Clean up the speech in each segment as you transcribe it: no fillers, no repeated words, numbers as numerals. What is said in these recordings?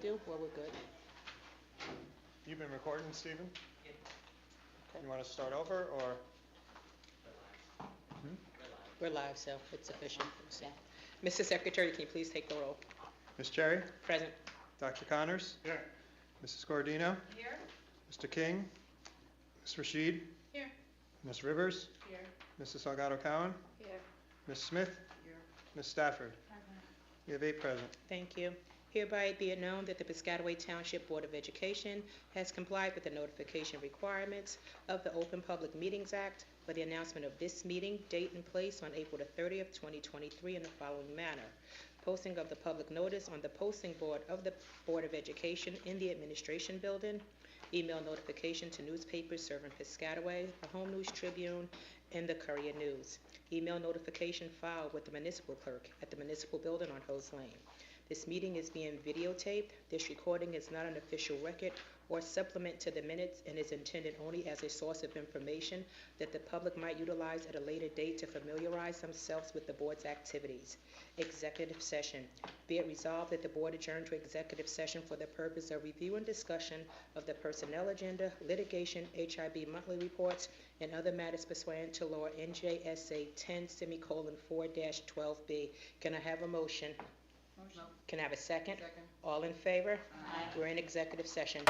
do, or we're good? You've been recording, Stephen? Okay. You want to start over, or? We're live, so it's official. Mr. Secretary, can you please take the roll? Ms. Cherry? Present. Dr. Connors? Here. Mrs. Scordino? Here. Mr. King? Ms. Rashid? Here. Ms. Rivers? Here. Mrs. Salgado Cowan? Here. Ms. Smith? Here. Ms. Stafford? We have 8 present. Thank you. Hereby be it known that the Piscataway Township Board of Education has complied with the notification requirements of the Open Public Meetings Act for the announcement of this meeting, date and place on April the 30th, 2023 in the following manner. Posting of the public notice on the posting board of the Board of Education in the Administration Building, email notification to newspapers serving Piscataway, the Home News Tribune, and the Courier News. Email notification filed with the municipal clerk at the municipal building on Hose Lane. This meeting is being videotaped. This recording is not an official record or supplement to the minutes and is intended only as a source of information that the public might utilize at a later date to familiarize themselves with the board's activities. Executive session. Be it resolved that the board adjourn to executive session for the purpose of review and discussion of the personnel agenda, litigation, HIB monthly reports, and other matters pursuant to law NJSA 10:4-12B. Can I have a motion? Motion. Can I have a second? Second. All in favor? Aye. We're in executive session.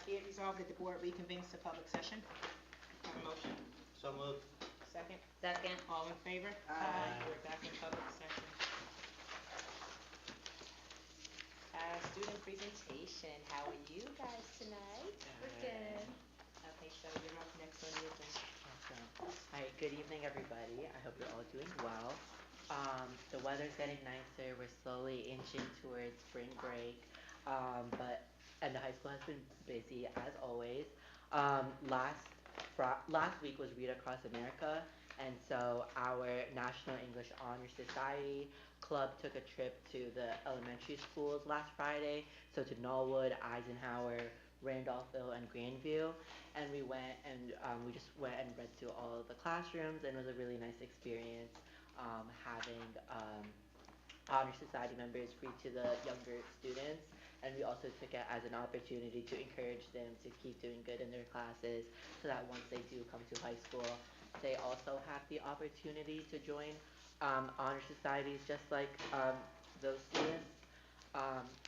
Be it resolved that the board reconvenes to public session. Have a motion? So moved. Second? Second. All in favor? Aye. We're back in public session. Student presentation. How are you guys tonight? We're good. Okay, so you're up next on the agenda. Awesome. All right, good evening, everybody. I hope you're all doing well. The weather's getting nicer. We're slowly inching towards spring break. And the high school has been busy as always. Last week was Read Across America, and so our National English Honor Society club took a trip to the elementary schools last Friday, so to Norwood, Eisenhower, Randolphville, and Grandview, and we went and we just went and read through all of the classrooms, and it was a really nice experience having Honor Society members read to the younger students, and we also took it as an opportunity to encourage them to keep doing good in their classes so that once they do come to high school, they also have the opportunity to join honor societies just like those students.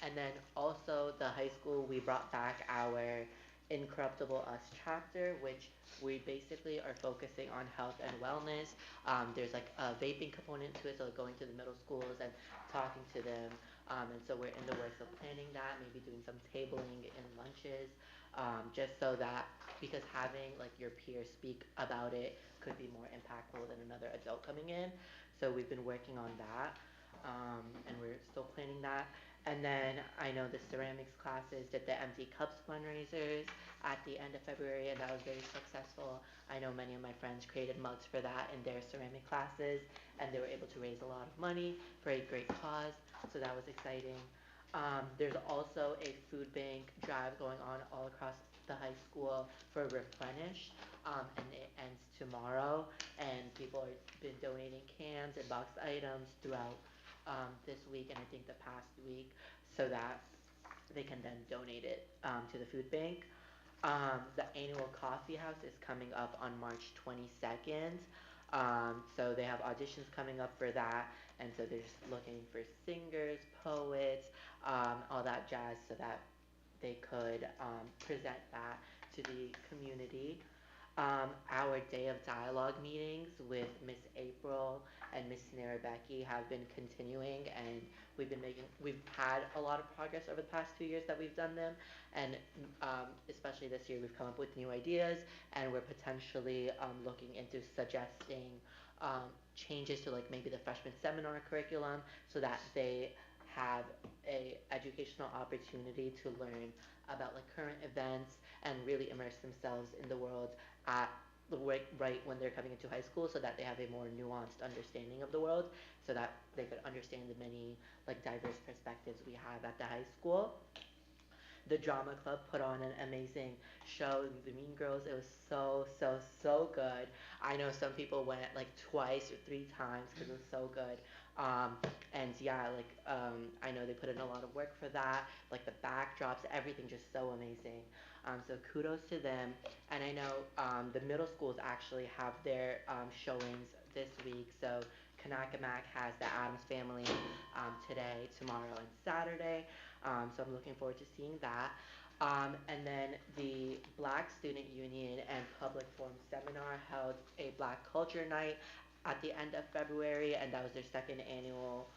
And then also the high school, we brought back our Incorruptible Us chapter, which we basically are focusing on health and wellness. There's like a vaping component to it, so going to the middle schools and talking to them. And so we're in the works of planning that, maybe doing some tabling in lunches, just so that, because having like your peers speak about it could be more impactful than another adult coming in. So we've been working on that, and we're still planning that. And then I know the ceramics classes did the empty cups fundraisers at the end of February, and that was very successful. I know many of my friends created mugs for that in their ceramic classes, and they were able to raise a lot of money for a great cause, so that was exciting. There's also a food bank drive going on all across the high school for Replenish, and it ends tomorrow, and people have been donating cans and boxed items throughout this week and I think the past week, so that they can then donate it to the food bank. The annual coffee house is coming up on March 22nd. So they have auditions coming up for that, and so they're just looking for singers, poets, all that jazz, so that they could present that to the community. Our Day of Dialogue meetings with Miss April and Miss Becky have been continuing, and we've had a lot of progress over the past 2 years that we've done them, and especially this year we've come up with new ideas, and we're potentially looking into suggesting changes to like maybe the freshman seminar curriculum so that they have a educational opportunity to learn about like current events and really immerse themselves in the world at right when they're coming into high school, so that they have a more nuanced understanding of the world, so that they could understand the many like diverse perspectives we have at the high school. The drama club put on an amazing show, The Mean Girls. It was so good. I know some people went like twice or 3 times because it was so good. And yeah, I know they put in a lot of work for that, like the backdrops, everything just so amazing. So kudos to them. And I know the middle schools actually have their showings this week. So Kanakamak has the Addams Family today, tomorrow, and Saturday. So I'm looking forward to seeing that. And then the Black Student Union and Public Forum Seminar held a Black Culture Night at the end of February, and that was their 2nd annual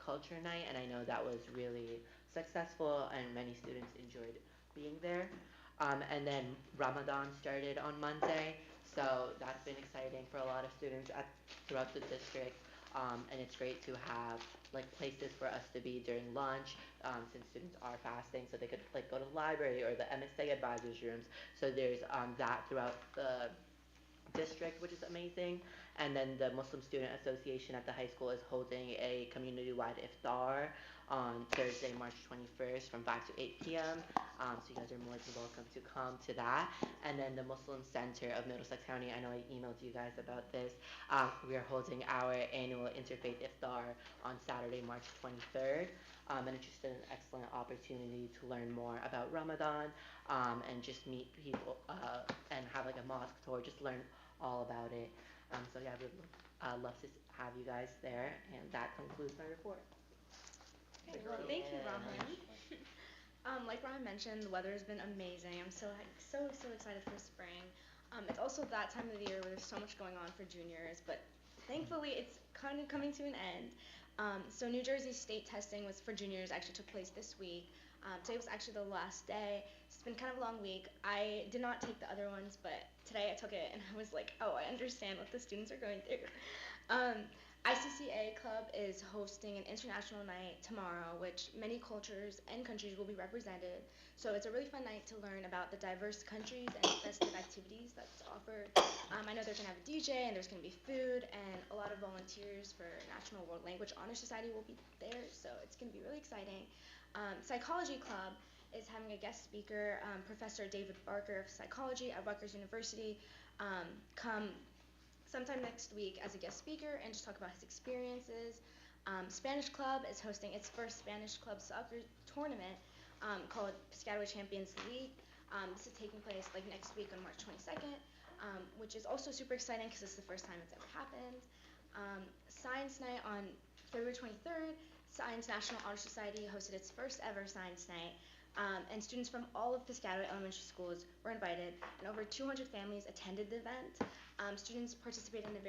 culture night, and I know that was really successful, and many students enjoyed being there. And then Ramadan started on Monday, so that's been exciting for a lot of students throughout the district. And it's great to have like places for us to be during lunch, since students are fasting, so they could like go to the library or the MSA advisors rooms. So there's that throughout the district, which is amazing. And then the Muslim Student Association at the high school is holding a community-wide iftar on Thursday, March 21st from 5 to 8 p.m. So you guys are more than welcome to come to that. And then the Muslim Center of Middlesex County, I know I emailed you guys about this. We are holding our annual Interfaith Iftar on Saturday, March 23rd. And it's just an excellent opportunity to learn more about Ramadan, and just meet people and have like a mosque tour, just learn all about it. So yeah, I would love to have you guys there, and that concludes my report. Okay, well, thank you, Rahman. Like Ryan mentioned, the weather has been amazing. I'm so excited for spring. It's also that time of the year where there's so much going on for juniors, but thankfully it's kind of coming to an end. So New Jersey state testing was for juniors actually took place this week. Today was actually the last day. It's been kind of a long week. I did not take the other ones, but today I took it and I was like, oh, I understand what the students are going through. ICCA Club is hosting an international night tomorrow, which many cultures and countries will be represented. So it's a really fun night to learn about the diverse countries and festive activities that's offered. I know they're going to have a DJ and there's going to be food and a lot of volunteers for National World Language Honor Society will be there, so it's going to be really exciting. Psychology Club is having a guest speaker, Professor David Barker of Psychology at Rutgers University, come sometime next week as a guest speaker and just talk about his experiences. Spanish Club is hosting its first Spanish Club soccer tournament called Piscataway Champions League. This is taking place like next week on March 22nd, which is also super exciting because it's the first time it's ever happened. Science Night on February 23rd, Science National Honor Society hosted its first ever Science Night. And students from all of Piscataway elementary schools were invited, and over 200 families attended the event. Students participated in a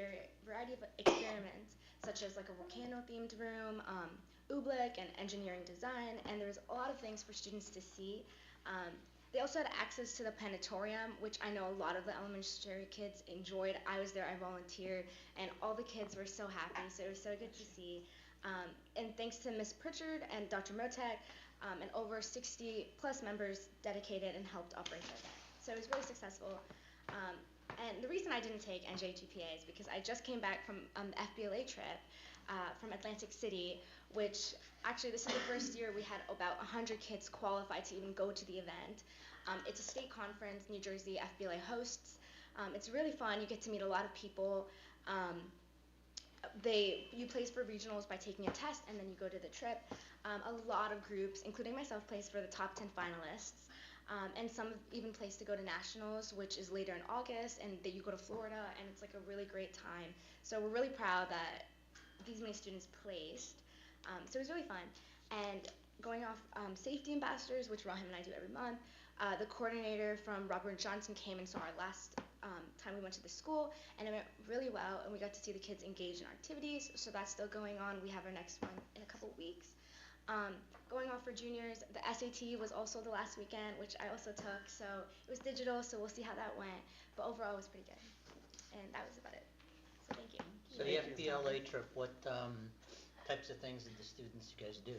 variety of experiments, such as like a volcano-themed room, oobleck, and engineering design, and there was a lot of things for students to see. They also had access to the planetarium, which I know a lot of the elementary kids enjoyed. I was there, I volunteered, and all the kids were so happy, so it was so good to see. And thanks to Ms. Pritchard and Dr. Motek, and over 60 plus members dedicated and helped operate the event. So it was really successful. And the reason I didn't take NJGPA is because I just came back from the FBLA trip from Atlantic City, which actually this is the first year we had about 100 kids qualified to even go to the event. It's a state conference New Jersey FBLA hosts. It's really fun. You get to meet a lot of people. You place for regionals by taking a test and then you go to the trip. A lot of groups, including myself, placed for the top 10 finalists. And some even placed to go to nationals, which is later in August, and that you go to Florida, and it's like a really great time. So we're really proud that these many students placed. So it was really fun. And going off safety ambassadors, which Rahim and I do every month, the coordinator from Robert Johnson came and saw our last time we went to the school, and it went really well, and we got to see the kids engaged in activities, so that's still going on. We have our next one in a couple weeks. Going off for juniors, the SAT was also the last weekend, which I also took, so it was digital, so we'll see how that went, but overall it was pretty good, and that was about it, so thank you. So the FBLA trip, what types of things did the students you guys do?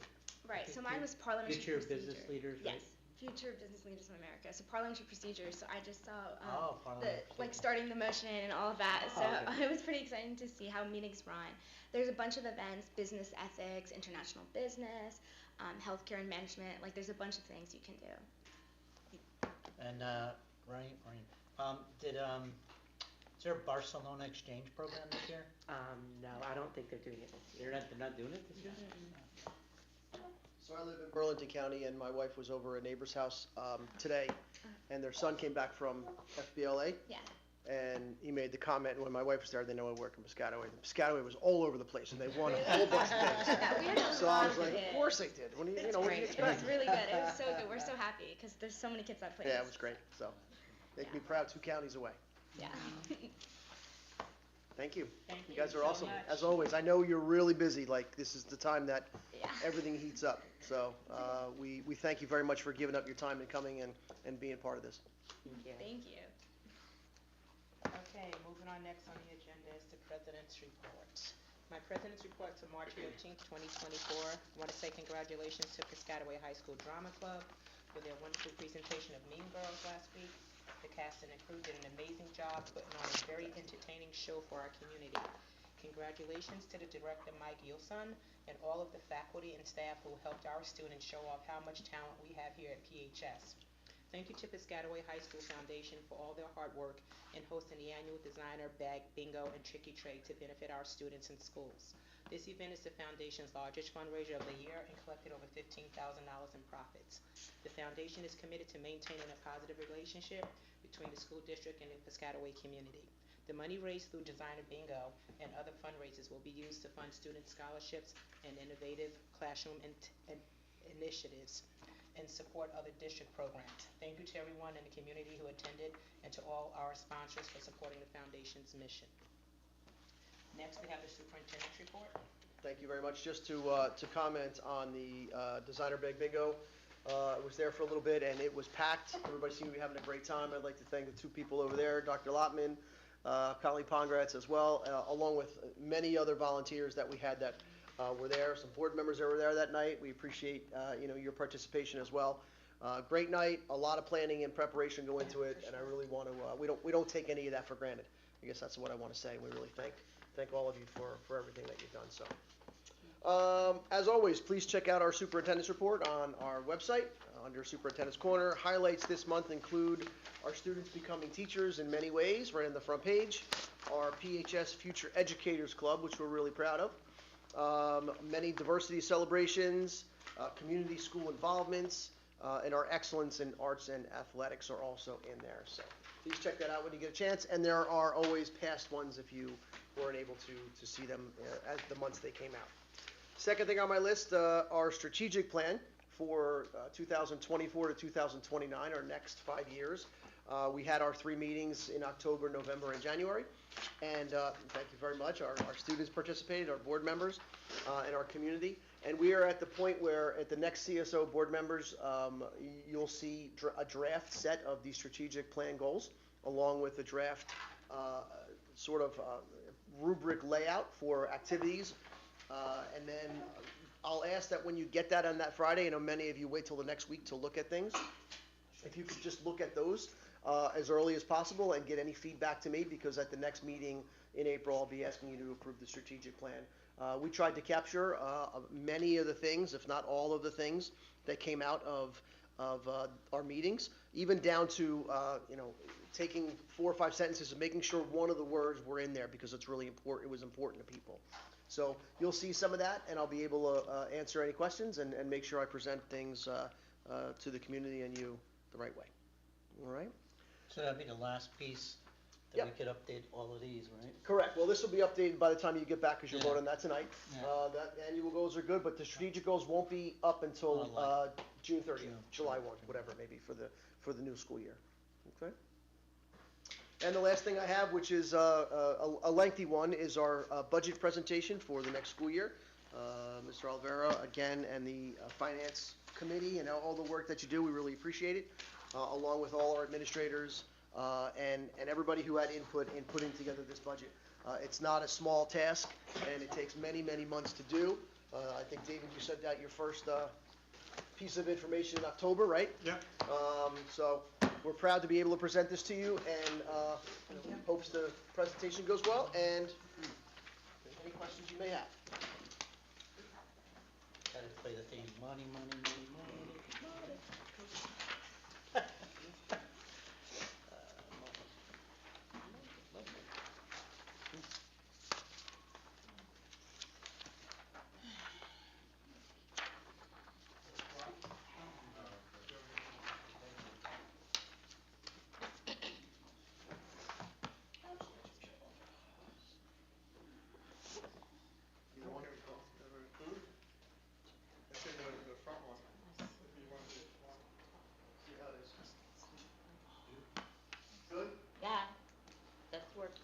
Right, so mine was parliamentary Future procedure. business leaders, right? Yes, future business leaders of America, so parliamentary procedures, so I just saw Parliamentary like starting the motion and all of that, so okay. it was pretty exciting to see how meetings run. There's a bunch of events, business ethics, international business, healthcare and management, like there's a bunch of things you can do. And Ryan, is there a Barcelona exchange program this year? No, I don't think they're doing it this year. They're not doing it this year? So I live in Burlington County, and my wife was over a neighbor's house today, and their son came back from FBLA, Yeah. and he made the comment, when my wife was there, they know I work in Piscataway. Piscataway was all over the place, and they won a whole bunch of things. Yeah, we had a So lot I was like, kids. of course they did. What do you It's know, what do great. you It was expect? really good. It was so good. We're so happy because there's so many kids that played. Yeah, it was great. So make me proud, 2 counties away. Yeah. Thank you. Thank You guys are so awesome. much. As always, I know you're really busy. Like, this is the time that Yeah. everything heats up. So we thank you very much for giving up your time and coming and being part of this. Thank you. Thank you. Okay, moving on, next on the agenda is the President's Report. My President's Report to March 13th, 2024. I want to say congratulations to Piscataway High School Drama Club for their wonderful presentation of Mean Girls last week. The cast and the crew did an amazing job putting on a very entertaining show for our community. Congratulations to the director, Mike Yilson, and all of the faculty and staff who helped our students show off how much talent we have here at PHS. Thank you to Piscataway High School Foundation for all their hard work in hosting the annual designer bag bingo and tricky trade to benefit our students and schools. This event is the foundation's largest fundraiser of the year and collected over $15,000 in profits. The foundation is committed to maintaining a positive relationship between the school district and the Piscataway community. The money raised through designer bingo and other fundraisers will be used to fund student scholarships and innovative classroom initiatives. and support other district programs. Thank you to everyone in the community who attended and to all our sponsors for supporting the foundation's mission. Next, we have the superintendent's report. Thank you very much. Just to comment on the Designer Bag Bingo. I was there for a little bit and it was packed. Everybody seemed to be having a great time. I'd like to thank the two people over there, Dr. Lotman, Colleen Pongratz as well, along with many other volunteers that we had that were there. Some board members that were there that night. We appreciate your participation as well. Great night. A lot of planning and preparation go into it, and I really want to. We don't take any of that for granted. I guess that's what I want to say. We really thank all of you for everything that you've done. So. As always, please check out our superintendent's report on our website under Superintendent's Corner. Highlights this month include our students becoming teachers in many ways, right on the front page. Our PHS Future Educators Club, which we're really proud of. Many diversity celebrations, community school involvements, and our excellence in arts and athletics are also in there. So please check that out when you get a chance. And there are always past ones if you weren't able to see them as the months they came out. Second thing on my list, our strategic plan for 2024 to 2029, our next 5 years. We had our 3 meetings in October, November, and January. And thank you very much. Our students participated, our board members, and our community. And we are at the point where at the next CSO board members, you'll see a draft set of the strategic plan goals, along with a draft rubric layout for activities. And then I'll ask that when you get that on that Friday, I know many of you wait till the next week to look at things. If you could just look at those as early as possible and get any feedback to me, because at the next meeting in April, I'll be asking you to approve the strategic plan. We tried to capture many of the things, if not all of the things, that came out of our meetings, even down to taking 4 or 5 sentences and making sure one of the words were in there because it's really important. It was important to people. So you'll see some of that, and I'll be able to answer any questions and make sure I present things to the community and you the right way. All right? So that'd be the last piece that Yep. we could update all of these, right? Correct. Well, this will be updated by the time you get back because you're Yeah. voting on that tonight. Yeah. That annual goals are good, but the strategic goals won't be up until June 30th, June. July 1, whatever it may be for the new school year. Okay? And the last thing I have, which is a lengthy one, is our budget presentation for the next school year. Mr. Olvera, again, and the Finance Committee and all the work that you do, we really appreciate it, along with all our administrators and everybody who had input in putting together this budget. It's not a small task, and it takes many, many months to do. I think, David, you sent out your first piece of information in October, right? Yeah. So we're proud to be able to present this to you, and hopes the presentation goes well, and any questions you may have. Gotta play the theme, money, money, money, money. Either one? I said the front one. If you want to. See how it is. Good? Yeah, that works.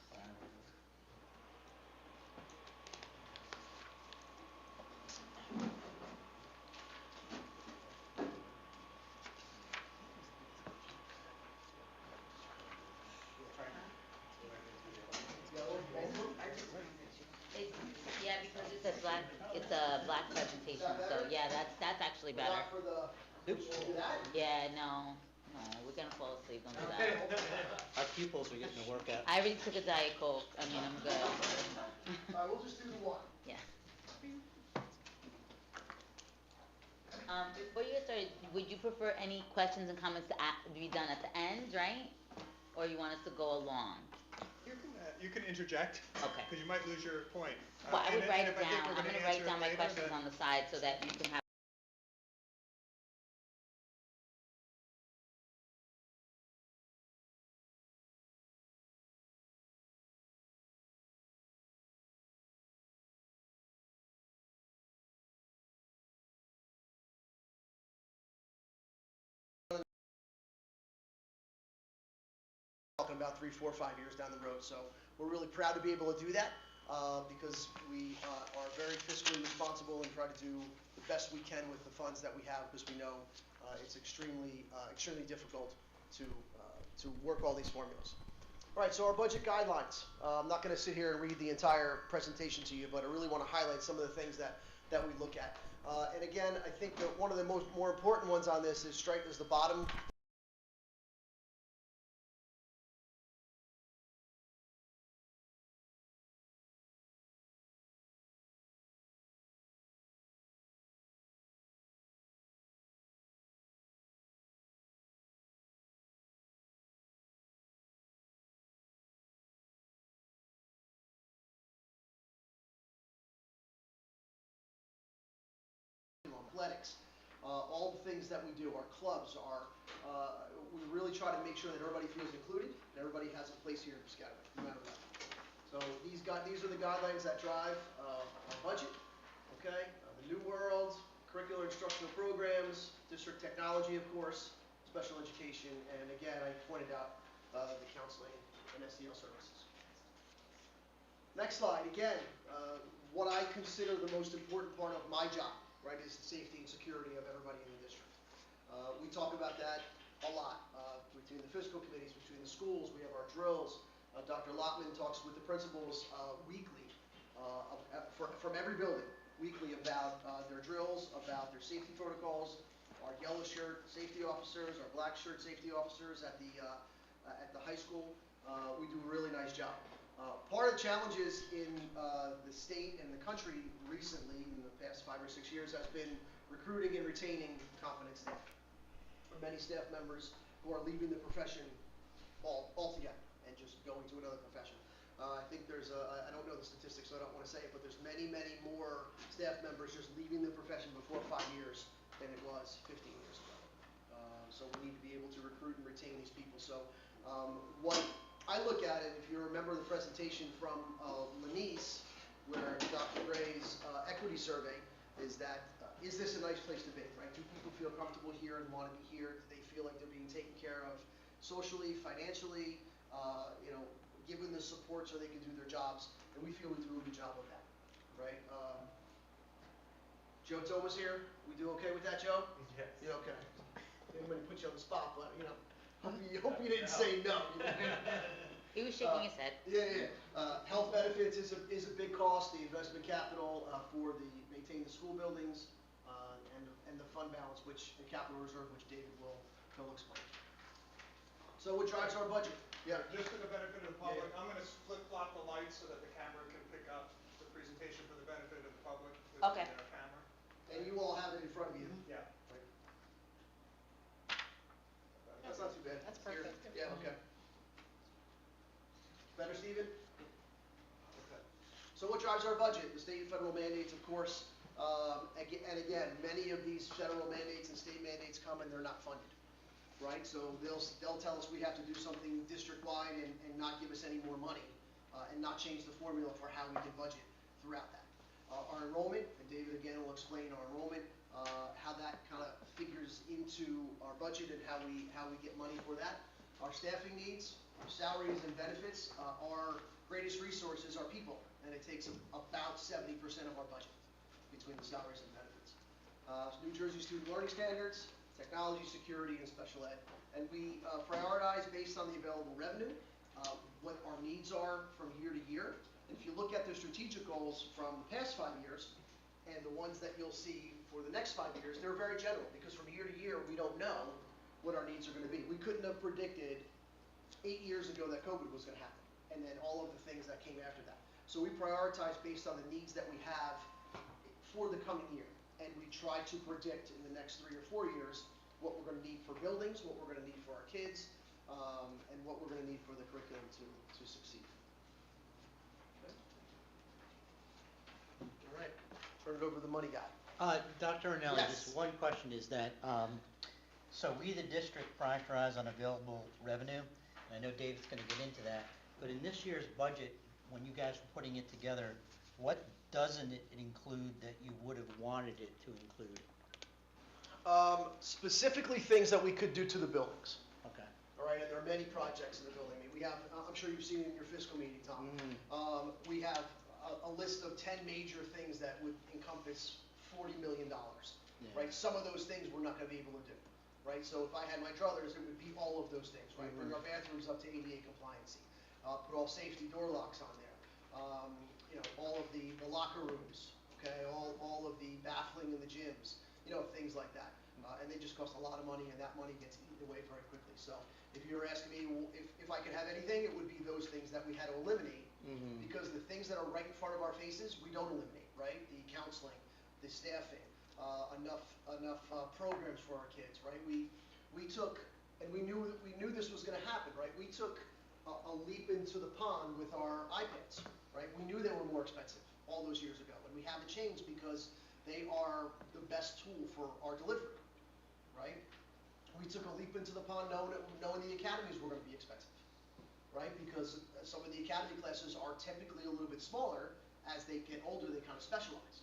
Yeah, because it's a black presentation, so yeah, that's actually better. Not for the, do that? Yeah, no, we're gonna fall asleep, don't do that. Our pupils are getting a workout. I already took a Diet Coke, I mean, I'm good. All right, we'll just do the one. Yeah. Before you get started, would you prefer any questions and comments to be done at the end, right? Or you want us to go along? You can interject. Okay. Because you might lose your point. Well, I would And write if it I think down, we're I'm gonna gonna write answer down it my later, questions then- on the side so that you can have talking about 3, 4, 5 years down the road. So we're really proud to be able to do that because we are very fiscally responsible and try to do the best we can with the funds that we have because we know it's extremely difficult to work all these formulas. All right, so our budget guidelines. I'm not going to sit here and read the entire presentation to you, but I really want to highlight some of the things that we look at. And again, I think that one of the more important ones on this is the bottom. Athletics, all the things that we do, our clubs, we really try to make sure that everybody feels included and everybody has a place here in Piscataway, no matter what. So these are the guidelines that drive our budget, okay? The New World, curricular instructional programs, district technology, of course, special education, and again, I pointed out the counseling and SEL services. Next slide, again, what I consider the most important part of my job, right, is the safety and security of everybody in the district. We talk about that a lot between the fiscal committees, between the schools. We have our drills. Dr. Lottman talks with the principals weekly from every building, weekly about their drills, about their safety protocols, our yellow shirt safety officers, our black shirt safety officers at the high school. We do a really nice job. Part of the challenges in the state and the country recently, in the past 5 or 6 years, has been recruiting and retaining competent staff. For many staff members who are leaving the profession altogether and just going to another profession. I think there's I don't know the statistics, so I don't want to say it, but there's many more staff members just leaving the profession before 5 years than it was 15 years ago. So we need to be able to recruit and retain these people. So what I look at it, if you remember the presentation from Lanice, where Dr. Gray's equity survey is that, is this a nice place to be, right? Do people feel comfortable here and want to be here? Do they feel like they're being taken care of socially, financially, given the support so they can do their jobs? And we feel we do a good job of that, right? Joe Thomas here. We do okay with that, Joe? Yes. Yeah, okay. Didn't mean to put you on the spot, but hope you didn't say no. He was shaking his head. Yeah. Health benefits is a big cost. The investment capital for maintain the school buildings and the fund balance, the capital reserve, which David will explain. So what drives our budget? Yeah. Just for the benefit of the public, Yeah. I'm going to flip-flop the lights so that the camera can pick up the presentation for the benefit of the public. Okay. With the camera. And you all have it in front of you. Yeah. That's not too bad. That's Here. perfect. Yeah. Okay. Better, Stephen? Okay. So what drives our budget? The state and federal mandates, of course. And again, many of these federal mandates and state mandates come and they're not funded, right? So they'll tell us we have to do something district-wide and not give us any more money and not change the formula for how we can budget throughout that. Our enrollment, and David again will explain our enrollment, how that kind of figures into our budget and how we get money for that. Our staffing needs, our salaries and benefits, our greatest resource is our people, and it takes about 70% of our budget between the salaries and benefits. New Jersey Student Learning Standards, technology, security, and special ed. And we prioritize based on the available revenue, what our needs are from year to year. And if you look at the strategic goals from the past 5 years and the ones that you'll see for the next 5 years, they're very general because from year to year we don't know what our needs are going to be. We couldn't have predicted 8 years ago that COVID was going to happen and then all of the things that came after that. So we prioritize based on the needs that we have for the coming year. And we try to predict in the next 3 or 4 years what we're going to need for buildings, what we're going to need for our kids, and what we're going to need for the curriculum to succeed. Okay. All right, turn it over to the money guy. Dr. Ornelli, Yes. just one question is that, so we, the district, prioritize on available revenue, and I know David's gonna get into that, but in this year's budget, when you guys were putting it together, what doesn't it include that you would have wanted it to include? Specifically things that we could do to the buildings. Okay. All right, and there are many projects in the building. I mean, we have, I'm sure you've seen it in your fiscal meeting, Tom. We have a list of 10 major things that would encompass $40 million, right? Some of those things we're not gonna be able to do, right? So if I had my druthers, it would be all of those things, right? Bring our bathrooms up to ADA compliancy, put all safety door locks on there, you know, all of the locker rooms, okay, all of the baffling in the gyms, you know, things like that. And they just cost a lot of money, and that money gets eaten away very quickly. So if you were asking me, well, if I could have anything, it would be those things that we had to eliminate, because the things that are right in front of our faces, we don't eliminate, right? The counseling, the staffing, enough programs for our kids, right? We took, and we knew this was gonna happen, right? We took a leap into the pond with our iPads, right? We knew they were more expensive all those years ago, and we had to change because they are the best tool for our delivery, right? We took a leap into the pond knowing the academies were gonna be expensive, right? Because some of the academy classes are typically a little bit smaller. As they get older, they kind of specialize,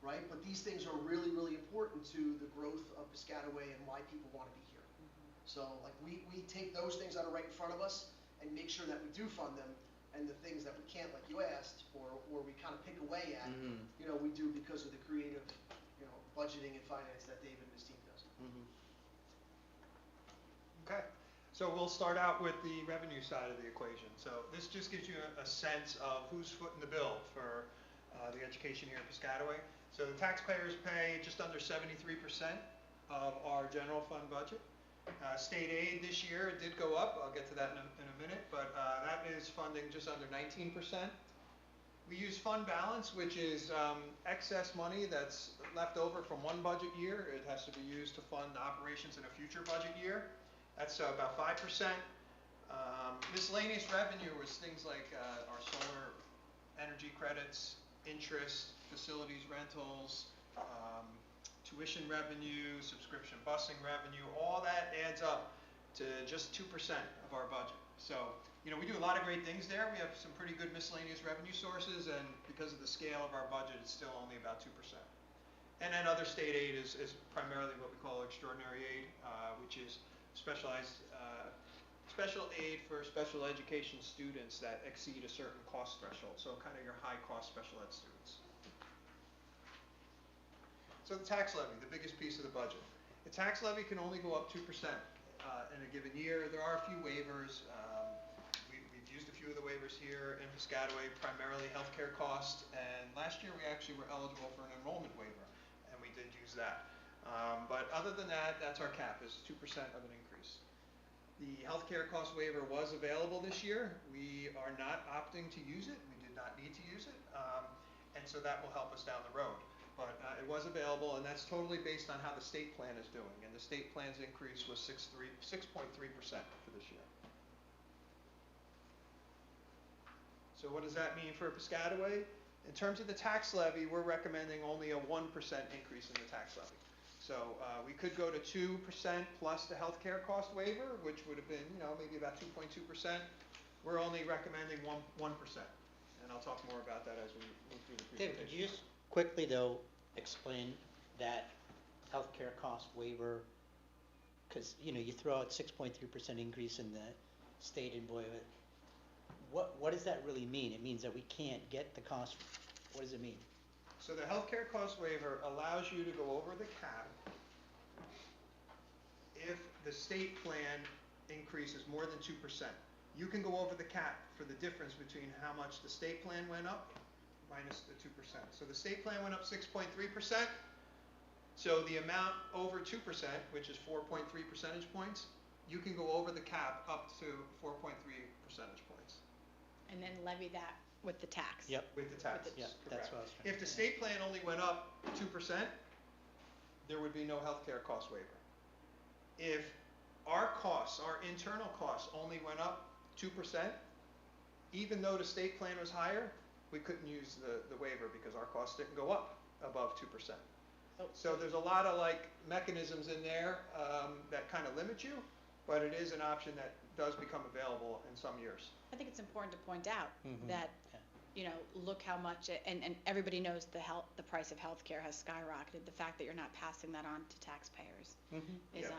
right? But these things are really, really important to the growth of Piscataway and why people wanna be here. So like we take those things that are right in front of us and make sure that we do fund them, and the things that we can't, like you asked, or we kind of pick away at, you know, we do because of the creative, you know, budgeting and finance that David and his team does. Okay, so we'll start out with the revenue side of the equation. So this just gives you a sense of who's footing the bill for the education here in Piscataway. So the taxpayers pay just under 73% of our general fund budget. State aid this year did go up. I'll get to that in a minute, but that is funding just under 19%. We use fund balance, which is excess money that's left over from one budget year. It has to be used to fund operations in a future budget year. That's about 5%. Miscellaneous revenue was things like our solar energy credits, interest, facilities rentals, tuition revenue, subscription busing revenue, all that adds up to just 2% of our budget. So, you know, we do a lot of great things there. We have some pretty good miscellaneous revenue sources, and because of the scale of our budget, it's still only about 2%. And then other state aid is primarily what we call extraordinary aid, which is specialized special aid for special education students that exceed a certain cost threshold. So kind of your high cost special ed students. So the tax levy, the biggest piece of the budget. The tax levy can only go up 2% in a given year. There are a few waivers. We've used a few of the waivers here in Piscataway, primarily healthcare costs. And last year we actually were eligible for an enrollment waiver, and we did use that. But other than that, that's our cap, is 2% of an increase. The healthcare cost waiver was available this year. We are not opting to use it. We did not need to use it. And so that will help us down the road. But it was available, and that's totally based on how the state plan is doing. And the state plan's increase was 6.3% for this year. So what does that mean for Piscataway? In terms of the tax levy, we're recommending only a 1% increase in the tax levy. So we could go to 2% plus the healthcare cost waiver, which would have been, you know, maybe about 2.2%. We're only recommending 1%. And I'll talk more about that as we move through the presentation. David, could you just quickly, though, explain that healthcare cost waiver? Because, you know, you throw out 6.3% increase in the state and boy, what does that really mean? It means that we can't get the cost. What does it mean? So the healthcare cost waiver allows you to go over the cap if the state plan increase is more than 2%. You can go over the cap for the difference between how much the state plan went up minus the 2%. So the state plan went up 6.3%. So the amount over 2%, which is 4.3 percentage points, you can go over the cap up to 4.3 percentage points. And then levy that with the tax. Yep. With the taxes, Yeah, that's what I was trying If to the say. state plan only went up 2%, there would be no healthcare cost waiver. If our costs, our internal costs, only went up 2%, even though the state plan was higher, we couldn't use the waiver because our costs didn't go up above 2%. So there's a lot of like mechanisms in there that kind of limit you, but it is an option that does become available in some years. I think it's important to point out that, Yeah. you know, look how much, and everybody knows the price of healthcare has skyrocketed. The fact that you're not passing that on to taxpayers is, Yeah.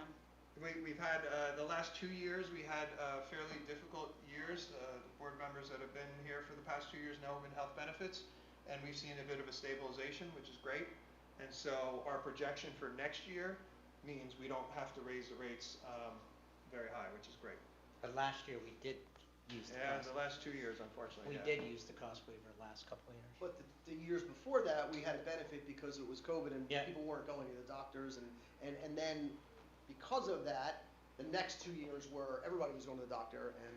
We've had, the last 2 years, we had fairly difficult years. The board members that have been here for the past 2 years know in health benefits, and we've seen a bit of a stabilization, which is great. And so our projection for next year means we don't have to raise the rates very high, which is great. But last year, we did use the And cost. the last 2 years, unfortunately, We yeah. did use the cost waiver last couple of years. But the years before that, we had a benefit because it was COVID and Yeah. people weren't going to the doctors, and then because of that, the next 2 years were, everybody was going to the doctor, and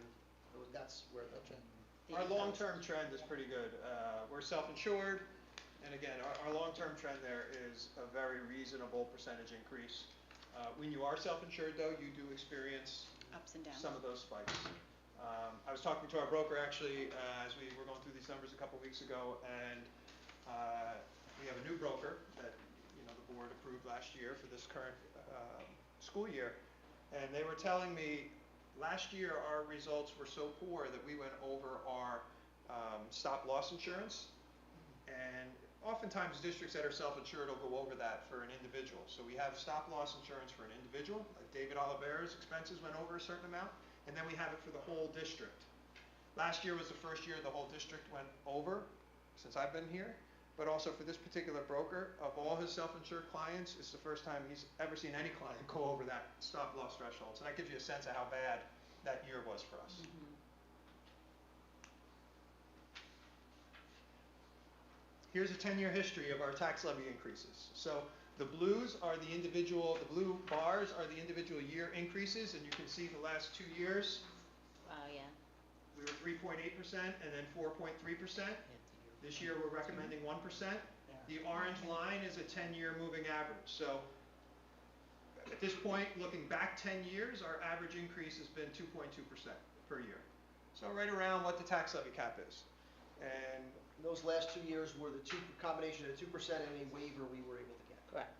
that's where the. Our long-term trend is pretty good. We're self-insured, and again, our long-term trend there is a very reasonable percentage increase. When you are self-insured, though, you do experience Ups and downs. some of those spikes. I was talking to our broker, actually, as we were going through these numbers a couple weeks ago, and we have a new broker that, the board approved last year for this current school year, and they were telling me last year our results were so poor that we went over our stop-loss insurance, and oftentimes districts that are self-insured will go over that for an individual. So we have stop-loss insurance for an individual, like David Oliveira's expenses went over a certain amount, and then we have it for the whole district. Last year was the first year the whole district went over, since I've been here, but also for this particular broker, of all his self-insured clients, it's the first time he's ever seen any client go over that stop-loss threshold. So that gives you a sense of how bad that year was for us. Here's a 10-year history of our tax levy increases. So the blues are the blue bars are the individual year increases, and you can see the last 2 years, Wow, yeah. we were 3.8% and then 4.3%. This year, we're recommending 1%. The orange line is a 10-year moving average. So at this point, looking back 10 years, our average increase has been 2.2% per year. So right around what the tax levy cap is. And Those last 2 years were the combination of 2% and a waiver we were able to get. Correct.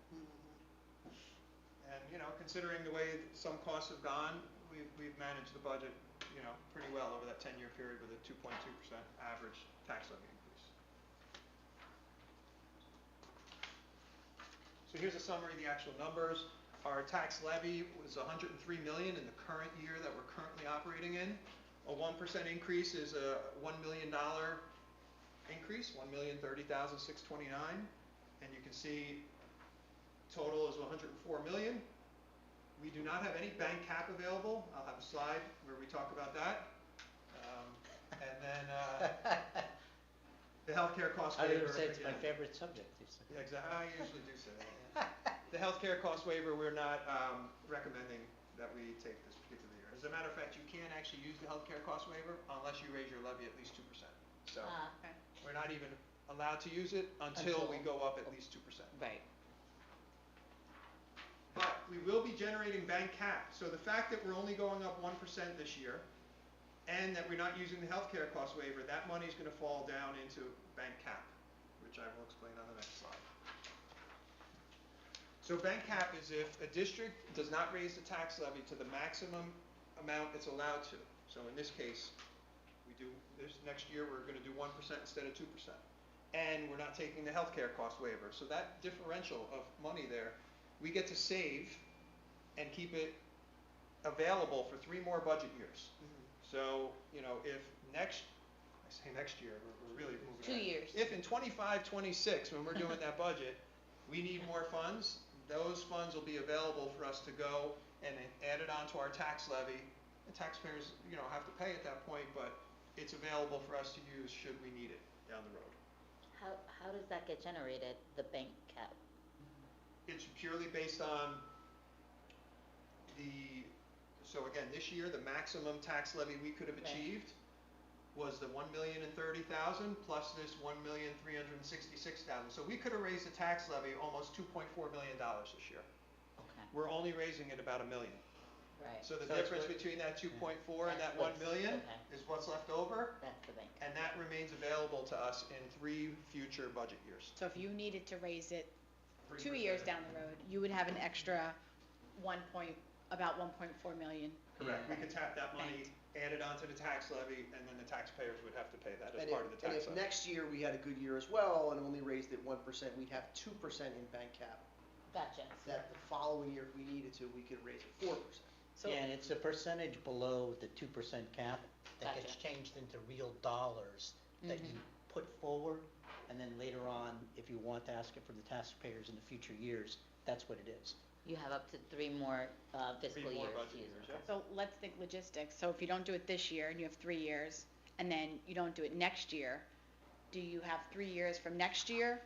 And, considering the way some costs have gone, we've managed the budget, pretty well over that 10-year period with a 2.2% average tax levy increase. So here's a summary of the actual numbers. Our tax levy was $103 million in the current year that we're currently operating in. A 1% increase is a $1 million increase, $1,030,629, and you can see total is $104 million. We do not have any bank cap available. I'll have a slide where we talk about that. And then the healthcare cost I waiver. would say it's my again. favorite subject. Yeah, exactly. I usually do say that. The healthcare cost waiver, we're not recommending that we take this particular year. As a matter of fact, you can't actually use the healthcare cost waiver unless you raise your levy at least 2%. So Okay. we're not even allowed to use it until we go up at least 2%. Right. But we will be generating bank cap. So the fact that we're only going up 1% this year, and that we're not using the healthcare cost waiver, that money is going to fall down into bank cap, which I will explain on the next slide. So bank cap is if a district does not raise the tax levy to the maximum amount it's allowed to. So in this case, next year we're going to do 1% instead of 2%. And we're not taking the healthcare cost waiver. So that differential of money there, we get to save and keep it available for 3 more budget years. So, if I say next year, we're really moving 2 ahead. years. If in 25, 26, when we're doing that budget, we need more funds, those funds will be available for us to go and add it onto our tax levy. The taxpayers, have to pay at that point, but it's available for us to use should we need it down the road. How does that get generated, the bank cap? It's purely based on so again, this year, the maximum tax levy we could have Right. achieved was the $1,030,000 plus this $1,366,000. So we could have raised the tax levy almost $2.4 million this year. Okay. We're only raising it about $1 million. Right. So the So it's difference what- between that 2.4 and that That's 1 what's- million okay. is what's left over, That's the bank. and that remains available to us in 3 future budget years. So if you needed to raise it 2 3%. years down the road, you would have an extra about 1.4 million. Correct. We could tap that money, Banked. add it onto the tax levy, and then the taxpayers would have to pay that as And part of the and tax if levy. next year we had a good year as well and only raised it 1%, we'd have 2% in bank cap. Gotcha. that the following year, if we needed to, we could raise it 4%. So, Yeah, and it's a percentage below the 2% cap that gets Gotcha. changed into real dollars that you put forward, and then later on, if you want to ask it from the taxpayers in the future years, that's what it is. You have up to 3 more fiscal Three more years budget to use years, it. yeah. so let's think logistics. So if you don't do it this year and you have 3 years, and then you don't do it next year, do you have 3 years from next year?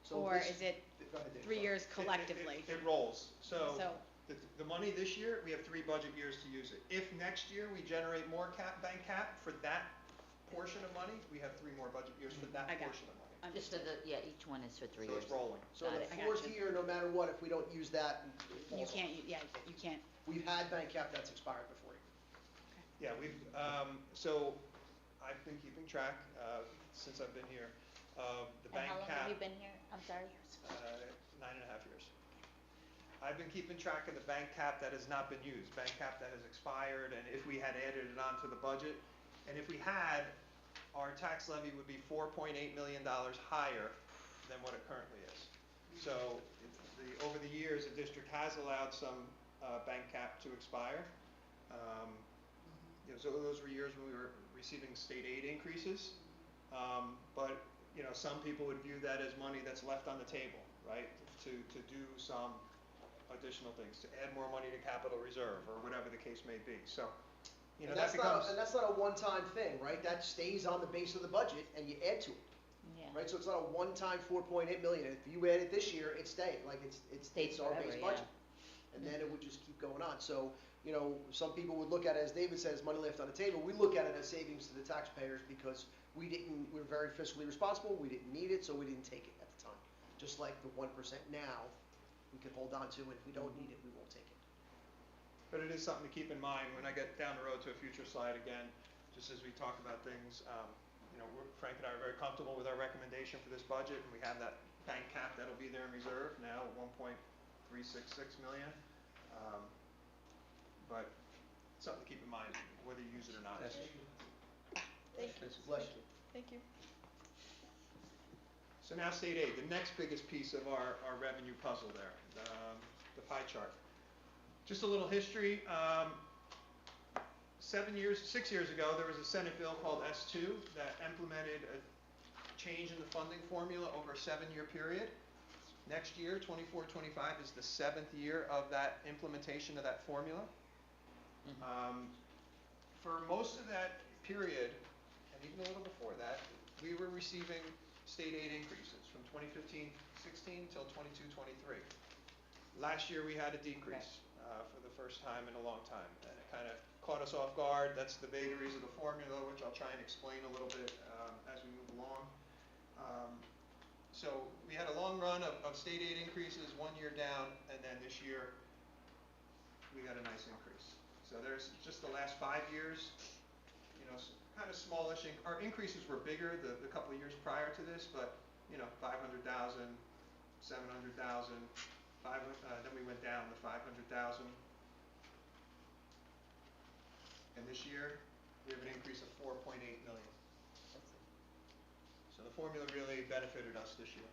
So Or this- is it Go ahead, Dave. 3 years It- collectively? It rolls. So So, the money this year, we have 3 budget years to use it. If next year we generate more bank cap for that portion of money, we have 3 more budget years for that I got portion of money. Just so understood. that, yeah, each one is for 3 So years. it's rolling. So Got the it. I got fourth you. year, no matter what, if we don't use that, it You falls off. can't, yeah, you can't. We've had bank cap that's expired before. Yeah, so I've been keeping track, since I've been here, of the And bank how long cap. have you been here? I'm sorry? 9.5 years. I've been keeping track of the bank cap that has not been used, bank cap that has expired, and if we had added it onto the budget. And if we had, our tax levy would be $4.8 million higher than what it currently is. So, over the years, the district has allowed some bank cap to expire. So those were years when we were receiving state aid increases. But, some people would view that as money that's left on the table, right? To do some additional things, to add more money to capital reserve, or whatever the case may be. So, And that that's becomes. not, and that's not a one-time thing, right? That stays on the base of the budget and you add to it, Yeah. right? So it's not a one-time 4.8 million. If you add it this year, it's staying, like it's Stays our forever, base yeah. budget. And then it would just keep going on. So, some people would look at it, as David says, money left on the table. We look at it as savings to the taxpayers because we're very fiscally responsible, we didn't need it, so we didn't take it at the time. Just like the 1% now, we can hold on to, and if we don't need it, we won't take it. But it is something to keep in mind when I get down the road to a future slide again, just as we talk about things. Frank and I are very comfortable with our recommendation for this budget, and we have that bank cap that'll be there in reserve now, 1.366 million. But something to keep in mind, whether you use it or not. That's- Bless you. Thank you. So now state aid, the next biggest piece of our revenue puzzle there, the pie chart. Just a little history. 6 years ago, there was a Senate bill called S2 that implemented a change in the funding formula over a 7-year period. Next year, 24-25, is the 7th year of that implementation of that formula. For most of that period, and even a little before that, we were receiving state aid increases from 2015-16 till 22-23. Last year, we had a decrease for the first time in a long time, and it kind of caught us off guard. That's the vagaries of the formula, which I'll try and explain a little bit as we move along. So we had a long run of state aid increases, 1 year down, and then this year, we got a nice increase. So there's just the last 5 years, kind of smallish. Our increases were bigger the couple of years prior to this, but 500,000, 700,000, then we went down to 500,000. And this year, we have an increase of 4.8 million. So the formula really benefited us this year.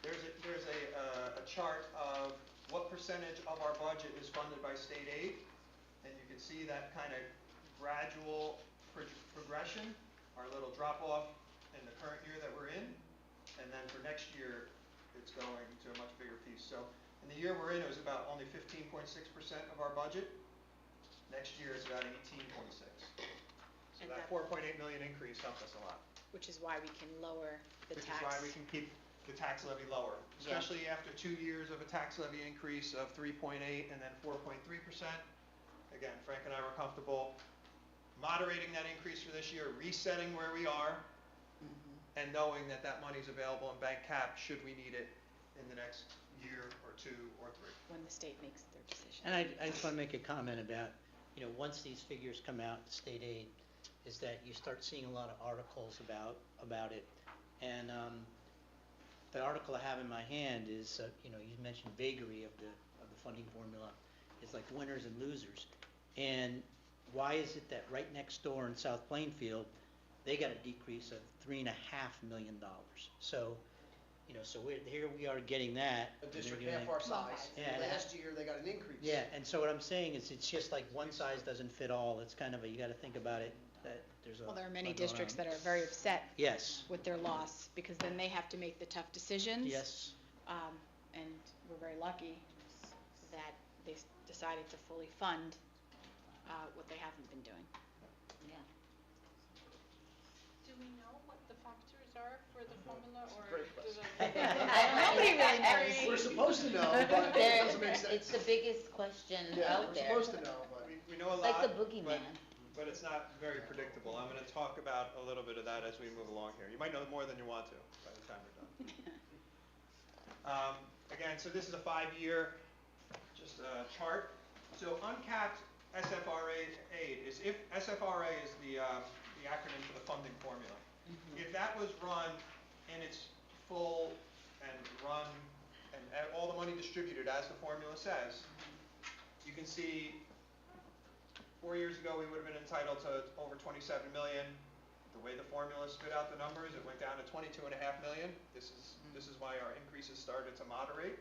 There's a chart of what percentage of our budget is funded by state aid, and you can see that kind of gradual progression, our little drop off in the current year that we're in, and then for next year, it's going to a much bigger piece. So in the year we're in, it was about only 15.6% of our budget. Next year, it's about 18.6. So And that that- 4.8 million increase helped us a lot. Which is why we can lower the Which tax. is why we can keep the tax levy lower, Yeah. especially after 2 years of a tax levy increase of 3.8 and then 4.3%. Again, Frank and I were comfortable moderating that increase for this year, resetting where we are, and knowing that that money is available in bank cap should we need it in the next year or 2 or 3. When the state makes their decision. And I just want to make a comment about, once these figures come out, state aid, is that you start seeing a lot of articles about it. And the article I have in my hand is, you mentioned vagary of the funding formula. It's like winners and losers. And why is it that right next door in South Plainfield, they got a decrease of $3.5 million. So, so here we are getting that. A and they're district doing- half our size, Yeah, and last year they got an increase. Yeah, and so what I'm saying is, it's just like one size doesn't fit all. It's kind of you gotta think about it, that there's a. Well, there are many lot going districts on. that are very upset Yes, with their loss, because then they have to make the tough decisions. yes. And we're very lucky that they decided to fully fund, what they haven't been doing. Yeah. Do we know what the factors are for the formula, or Great do question. they? Nobody really knows. We're supposed to know, but it There, doesn't make sense. it's the biggest question Yeah, out we're there. supposed to know, but. We know a It's like lot, the boogeyman. but it's not very predictable. I'm gonna talk about a little bit of that as we move along here. You might know more than you want to by the time we're done. Again, so this is a 5-year, just a chart. So uncapped SFRA aid is if, SFRA is the acronym for the funding formula. If that was run in its full and run and all the money distributed as the formula says, you can see 4 years ago we would have been entitled to over 27 million. The way the formula spit out the numbers, it went down to 22.5 million. This is why our increases started to moderate.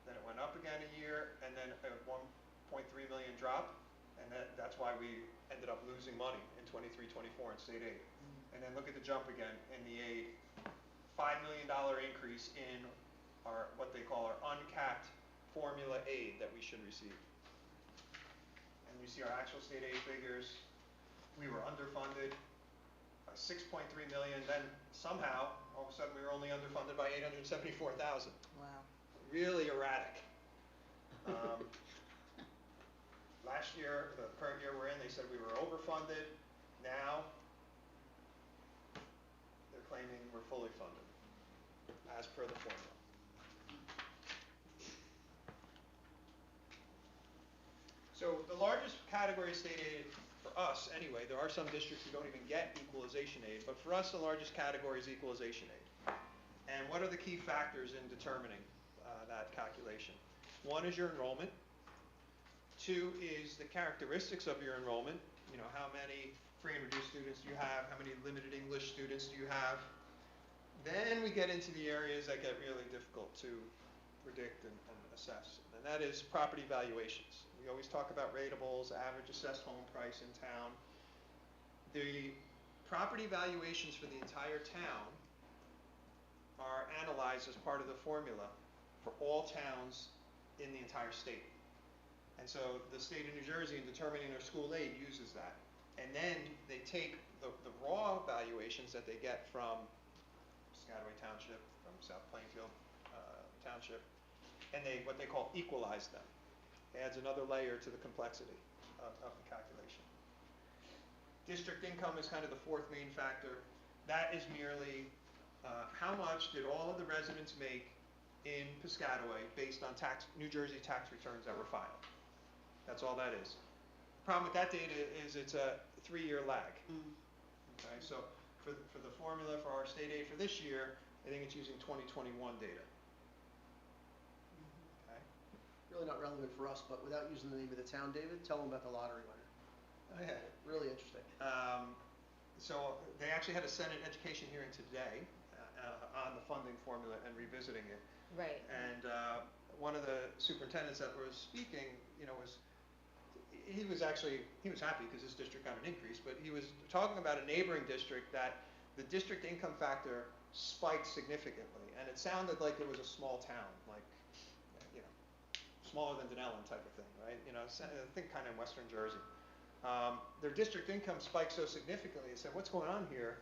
Then it went up again a year, and then a 1.3 million drop, and that's why we ended up losing money in 23-24 in state aid. And then look at the jump again in the aid, $5 million increase in our what they call our uncapped formula aid that we should receive. And you see our actual state aid figures. We were underfunded, 6.3 million. Then somehow, all of a sudden, we were only underfunded by 874,000. Wow. Really erratic. Last year, the current year we're in, they said we were overfunded. Now, they're claiming we're fully funded, as per the formula. So the largest category of state aid for us, anyway, there are some districts who don't even get equalization aid, but for us the largest category is equalization aid. And what are the key factors in determining that calculation? One is your enrollment. Two is the characteristics of your enrollment. How many free and reduced students do you have? How many limited English students do you have? Then we get into the areas that get really difficult to predict and assess, and that is property valuations. We always talk about ratables, average assessed home price in town. The property valuations for the entire town are analyzed as part of the formula for all towns in the entire state. And so the state of New Jersey, in determining their school aid, uses that. And then they take the raw valuations that they get from Piscataway Township, from South Plainfield Township, and what they call equalize them. Adds another layer to the complexity of the calculation. District income is kind of the fourth main factor. That is merely how much did all of the residents make in Piscataway based on New Jersey tax returns that were filed. That's all that is. The problem with that data is it's a 3-year lag. Okay, so for the formula for our state aid for this year, I think it's using 2021 data. Okay. Really not relevant for us, but without using the name of the town, David, tell them about the lottery winner. Oh, yeah. Really interesting. So they actually had a Senate education hearing today on the funding formula and revisiting it. Right. And one of the superintendents that was speaking, he was happy because his district got an increase, but he was talking about a neighboring district that the district income factor spiked significantly, and it sounded like it was a small town, like, smaller than Denellen type of thing, right? I think kind of in Western Jersey. Their district income spiked so significantly, they said, what's going on here?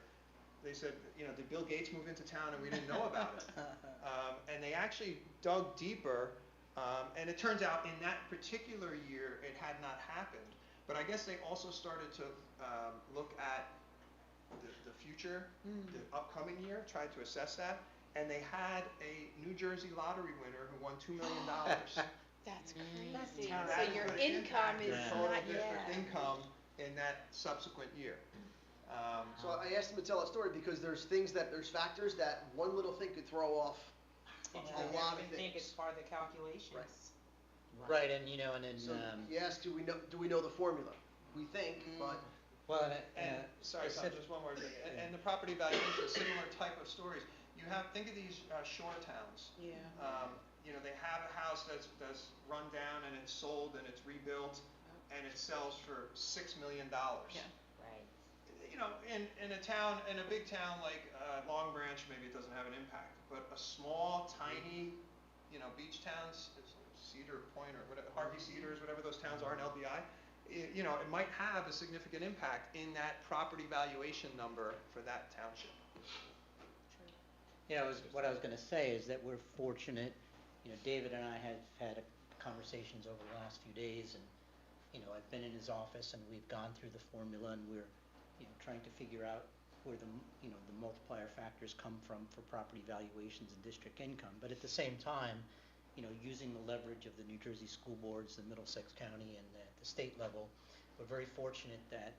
They said, did Bill Gates move into town and we didn't know about it? And they actually dug deeper, and it turns out in that particular year it had not happened. But I guess they also started to look at the future, the upcoming year, tried to assess that, and they had a New Jersey lottery winner who won $2 million. That's crazy. That's So terrible. your That would income impact is your total not, district yeah. income in that subsequent year. So I asked him to tell a story because there's factors that one little thing could throw off a lot of think it's things. part of the calculations. Right. Right, and then, So he asked, do we know the formula? We think, but Well, And, sorry, Tom, just one more thing, and the property valuation, similar type of stories. You have, think of these shore towns. Yeah. You know, they have a house that's run down and it's sold and it's rebuilt and it sells for $6 million. Yeah. Right. You know, in a town, in a big town like Long Branch, maybe it doesn't have an impact, but a small, tiny, you know, beach towns, Cedar Point or whatever, Harvey Cedars, whatever those towns are in LBI, you know, it might have a significant impact in that property valuation number for that township. Yeah, what I was gonna say is that we're fortunate, you know, David and I have had conversations over the last few days, and, you know, I've been in his office, and we've gone through the formula, and we're, you know, trying to figure out where the, you know, the multiplier factors come from for property valuations and district income, but at the same time, you know, using the leverage of the New Jersey school boards, the Middlesex County, and at the state level, we're very fortunate that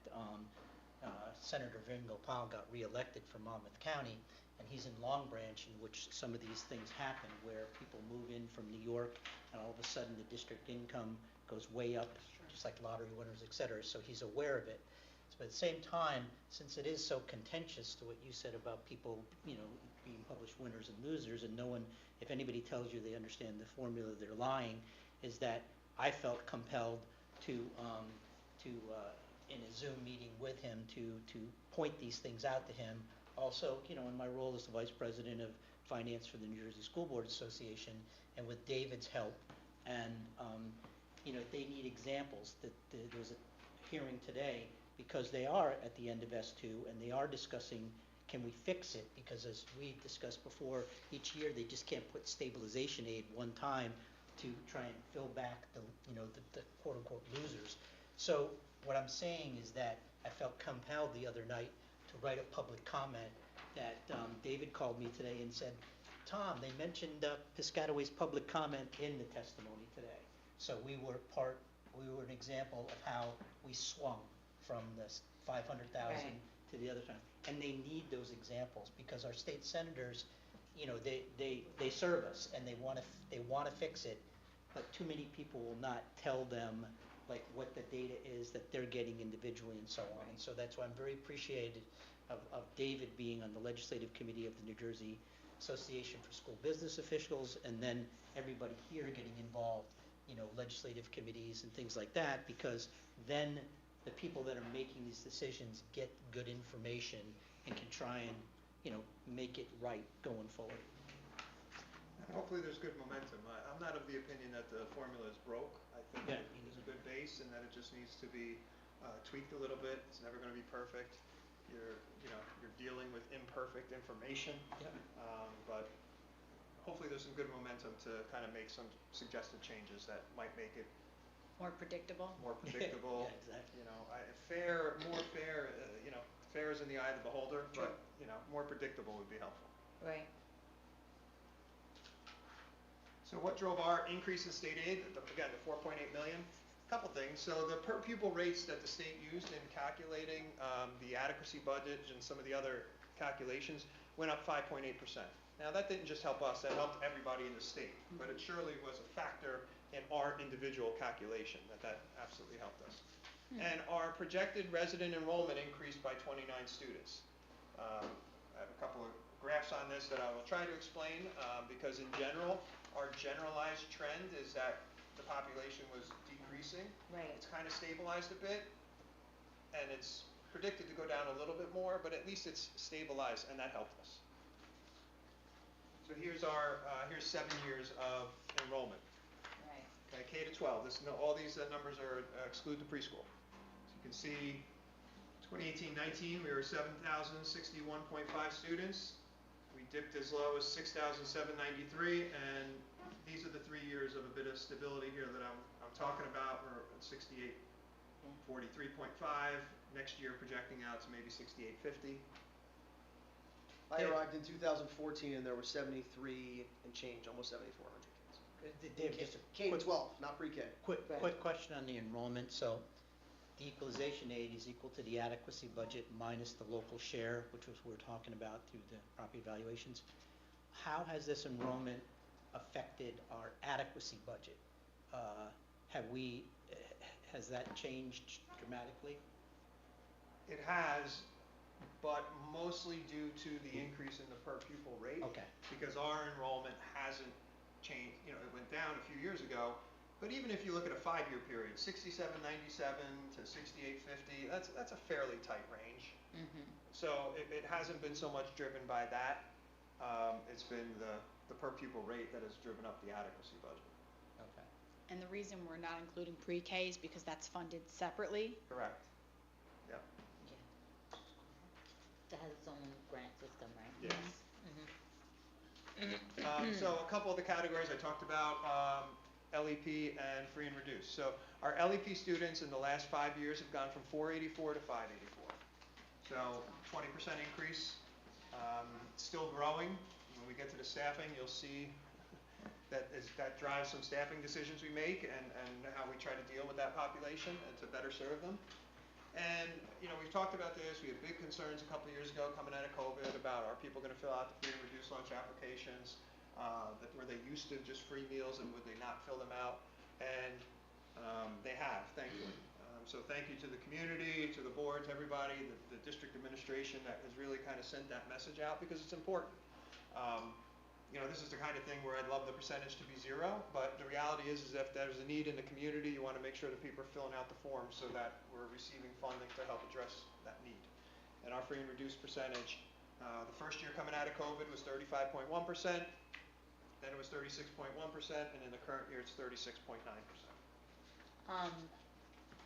Senator Vin Gopal got reelected from Monmouth County, and he's in Long Branch, in which some of these things happen, where people move in from New York, and all of a sudden the district income goes way up, just like lottery winners, et cetera, so he's aware of it. But at the same time, since it is so contentious to what you said about people, you know, being published winners and losers, and no one, if anybody tells you they understand the formula, they're lying, is that I felt compelled to in a Zoom meeting with him, to point these things out to him. Also, you know, in my role as the Vice President of Finance for the New Jersey School Board Association, and with David's help, and, you know, they need examples. There was a hearing today, because they are at the end of S2, and they are discussing, can we fix it? Because as we discussed before, each year they just can't put stabilization aid one time to try and fill back the, you know, the quote-unquote losers. So what I'm saying is that I felt compelled the other night to write a public comment that David called me today and said, Tom, they mentioned Piscataway's public comment in the testimony today. So we were an example of how we swung from this 500,000 to the other time. And they need those examples, because our state senators, you know, they serve us, and they want to fix it, but too many people will not tell them like what the data is that they're getting individually and so on. And so that's why I'm very appreciated of David being on the legislative committee of the New Jersey Association for School Business Officials, and then everybody here getting involved, you know, legislative committees and things like that, because then the people that are making these decisions get good information and can try and, you know, make it right going forward. And hopefully there's good momentum. I'm not of the opinion that the formula is broke. I think Yeah. it is a good base, and that it just needs to be tweaked a little bit. It's never going to be perfect. You're dealing with imperfect information, but hopefully there's some good momentum to kind of make some suggested changes that might make it More predictable? more predictable. Yeah, exactly. You know, more fair. You know, fair is in the eye of the beholder, but you know, more predictable would be helpful. Right. So what drove our increase in state aid? Again, the 4.8 million. Couple things. So the per pupil rates that the state used in calculating the adequacy budget and some of the other calculations went up 5.8%. Now that didn't just help us, that helped everybody in the state, but it surely was a factor in our individual calculation, that absolutely helped us. And our projected resident enrollment increased by 29 students. I have a couple of graphs on this that I will try to explain, because in general, our generalized trend is that the population was decreasing. Right. It's kind of stabilized a bit, and it's predicted to go down a little bit more, but at least it's stabilized, and that helped us. So here's 7 years of enrollment. Right. Okay, K to 12. All these numbers are exclude the preschool. So you can see 2018-19, we were 7,061.5 students. We dipped as low as 6,793, and these are the 3 years of a bit of stability here that I'm talking about. We're at 6843.5. Next year projecting out to maybe 6850. I arrived in 2014 and there were 73 and change, almost 7,400 kids. Dave, just a K to 12, not pre-K. quick question on the enrollment. So the equalization aid is equal to the adequacy budget minus the local share, which was we're talking about through the property valuations. How has this enrollment affected our adequacy budget? Has that changed dramatically? It has, but mostly due to the increase in the per pupil rate. Okay. Because our enrollment hasn't changed, you know, it went down a few years ago. But even if you look at a 5-year period, 6797 to 6850, that's a fairly tight range. Mm-hmm. So it hasn't been so much driven by that. It's been the per pupil rate that has driven up the adequacy budget. Okay. And the reason we're not including pre-K is because that's funded separately. Correct. Yep. It has its own grant system, right? Yes. Mm-hmm. So a couple of the categories I talked about, LEP and free and reduced. So our LEP students in the last 5 years have gone from 484 to 584. So 20% increase, still growing. When we get to the staffing, you'll see that drives some staffing decisions we make and how we try to deal with that population and to better serve them. And, you know, we've talked about this. We had big concerns a couple of years ago coming out of COVID about are people going to fill out the free and reduced lunch applications, were they used to just free meals and would they not fill them out? And they have, thankfully. So thank you to the community, to the board, to everybody, the district administration that has really kind of sent that message out because it's important. You know, this is the kind of thing where I'd love the percentage to be 0, but the reality is if there's a need in the community, you want to make sure that people are filling out the forms so that we're receiving funding to help address that need. And our free and reduced percentage, the first year coming out of COVID was 35.1%, then it was 36.1%, and in the current year it's 36.9%.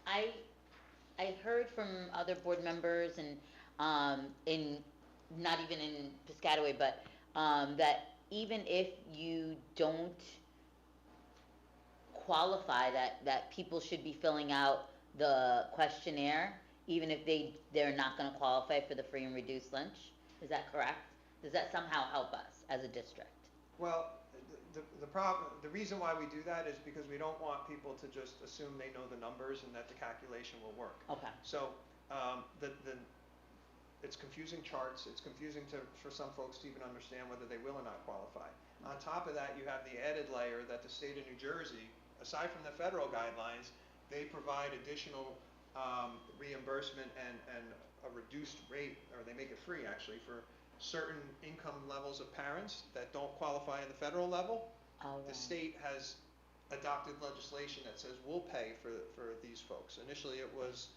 I heard from other board members and in not even in Piscataway, but that even if you don't qualify, that people should be filling out the questionnaire, even if they're not going to qualify for the free and reduced lunch. Is that correct? Does that somehow help us as a district? Well, the reason why we do that is because we don't want people to just assume they know the numbers and that the calculation will work. Okay. So it's confusing charts. It's confusing for some folks to even understand whether they will or not qualify. On top of that, you have the added layer that the state of New Jersey, aside from the federal guidelines, they provide additional reimbursement and a reduced rate, or they make it free actually, for certain income levels of parents that don't qualify in the federal level. Oh, The state has adopted legislation that says we'll pay for these folks. Initially it was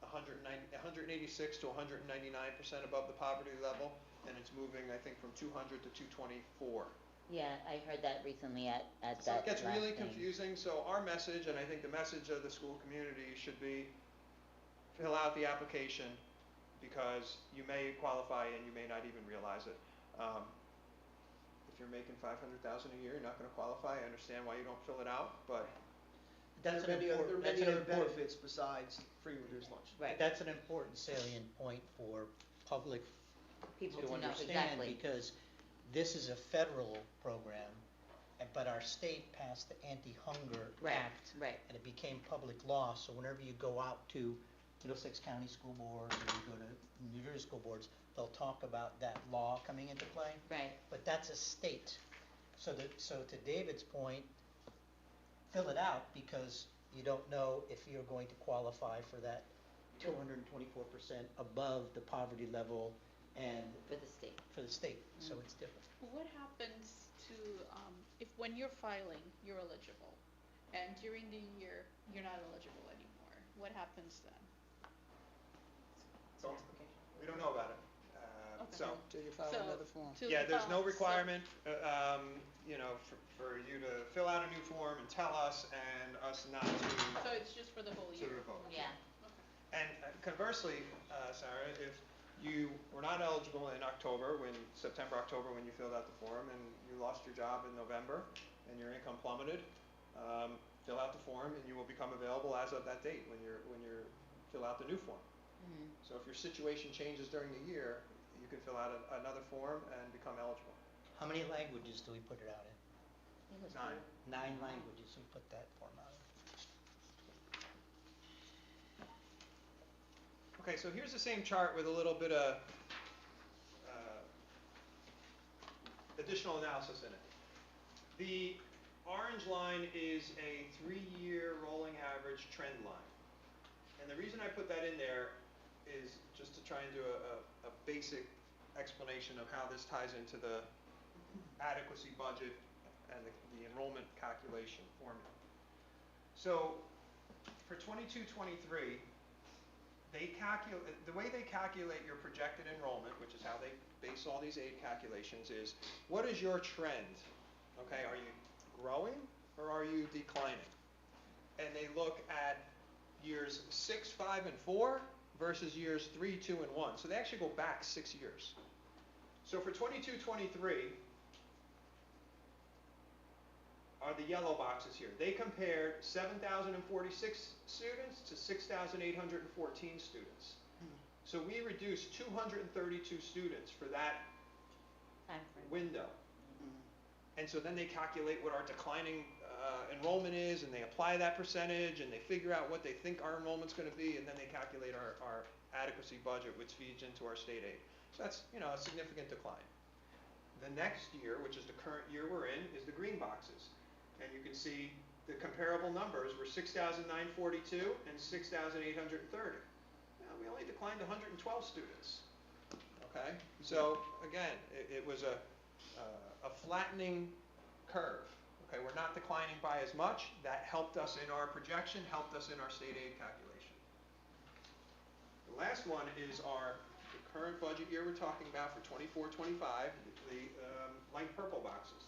186 to 199% above the poverty level, and it's moving, I think, from 200 to 224. yeah, I heard that recently at So that it gets last really thing. confusing. So our message, and I think the message of the school community should be, fill out the application because you may qualify and you may not even realize it. If you're making $500,000 a year, you're not going to qualify. I understand why you don't fill it out, but There That's are an many other, important, there are that's many an other important, benefits besides free and reduced lunch. Right. that's an important salient point for public People to to know understand, exactly. because this is a federal program, but our state passed the Anti-Hunger Right, Act, right. and it became public law, so whenever you go out to Middlesex County School Board, or you go to New Jersey School Boards, they'll talk about that law coming into play, Right. but that's a state. So to David's point, fill it out, because you don't know if you're going to qualify for that 224% above the poverty level and For the state. for the state, so it's different. What happens to, if when you're filing, you're eligible, and during the year, you're not eligible anymore? What happens then? we don't know about it. Okay. So, Till you file So- another form. To yeah, there's no file, so- requirement, you know, for you to fill out a new form and tell us and us not So it's just for the whole to year? revoke. Yeah. And conversely, Sarah, if you were not eligible in October, September, October, when you filled out the form, and you lost your job in November, and your income plummeted, fill out the form, and you will become available as of that date when you fill out the new form. Mhm. So if your situation changes during the year, you can fill out another form and become eligible. How many languages do we put it out in? It was 9. 9 languages we put that form out in. Okay, so here's the same chart with a little bit of additional analysis in it. The orange line is a 3-year rolling average trend line. And the reason I put that in there is just to try and do a basic explanation of how this ties into the adequacy budget and the enrollment calculation formula. So for 22-23, the way they calculate your projected enrollment, which is how they base all these aid calculations, is what is your trend? Okay, are you growing or are you declining? And they look at years 6, 5, and 4 versus years 3, 2, and 1. So they actually go back 6 years. So for 22-23 are the yellow boxes here. They compared 7,046 students to 6,814 students. So we reduced 232 students for that Time frame. window. And so then they calculate what our declining enrollment is, and they apply that percentage, and they figure out what they think our enrollment's going to be, and then they calculate our adequacy budget, which feeds into our state aid. So that's, you know, a significant decline. The next year, which is the current year we're in, is the green boxes. And you can see the comparable numbers were 6,942 and 6,830. We only declined 112 students. Okay? So again, it was a flattening curve. Okay, we're not declining by as much. That helped us in our projection, helped us in our state aid calculation. The last one is the current budget year we're talking about for 24-25, the light purple boxes.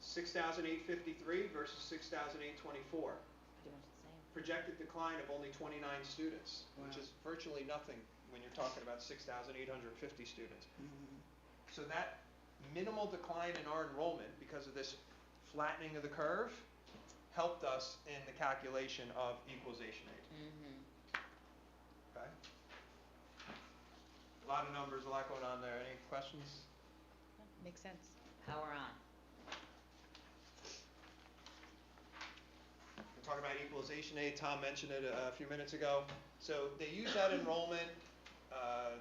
6,853 versus 6,824. Pretty much the same. Projected decline of only 29 students, which is virtually nothing when you're talking about 6,850 students. So that minimal decline in our enrollment because of this flattening of the curve helped us in the calculation of equalization aid. Okay? A lot of numbers, a lot going on there. Any questions? Makes sense. Power on. We're talking about equalization aid. Tom mentioned it a few minutes ago. So they use that enrollment.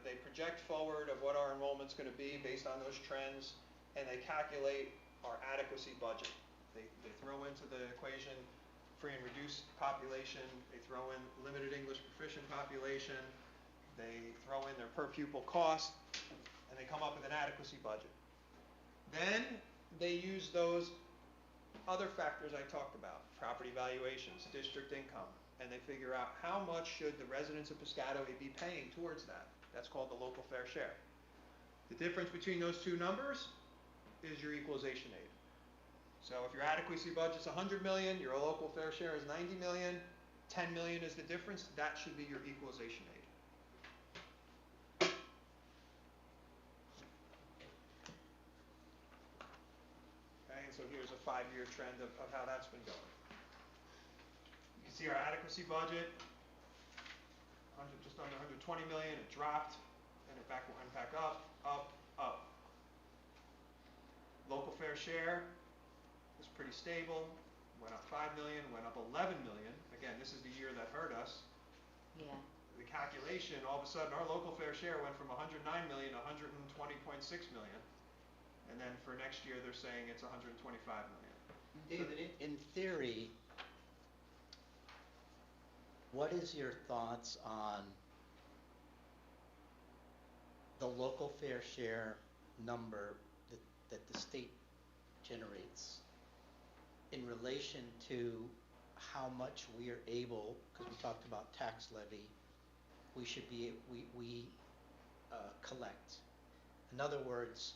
They project forward of what our enrollment's going to be based on those trends, and they calculate our adequacy budget. They throw into the equation free and reduced population. They throw in limited English proficient population. They throw in their per pupil cost, and they come up with an adequacy budget. Then they use those other factors I talked about, property valuations, district income, and they figure out how much should the residents of Piscataway be paying towards that. That's called the local fair share. The difference between those two numbers is your equalization aid. So if your adequacy budget's 100 million, your local fair share is 90 million, 10 million is the difference, that should be your equalization aid. Okay, and so here's a 5-year trend of how that's been going. You can see our adequacy budget, just under 120 million, it dropped, and it went back up, up, up. Local fair share was pretty stable, went up 5 million, went up 11 million. Again, this is the year that hurt us. Yeah. The calculation, all of a sudden, our local fair share went from 109 million to 120.6 million. And then for next year, they're saying it's 125 million. David, in theory, what is your thoughts on the local fair share number that the state generates in relation to how much we are able, because we talked about tax levy, we should be, we collect. In other words,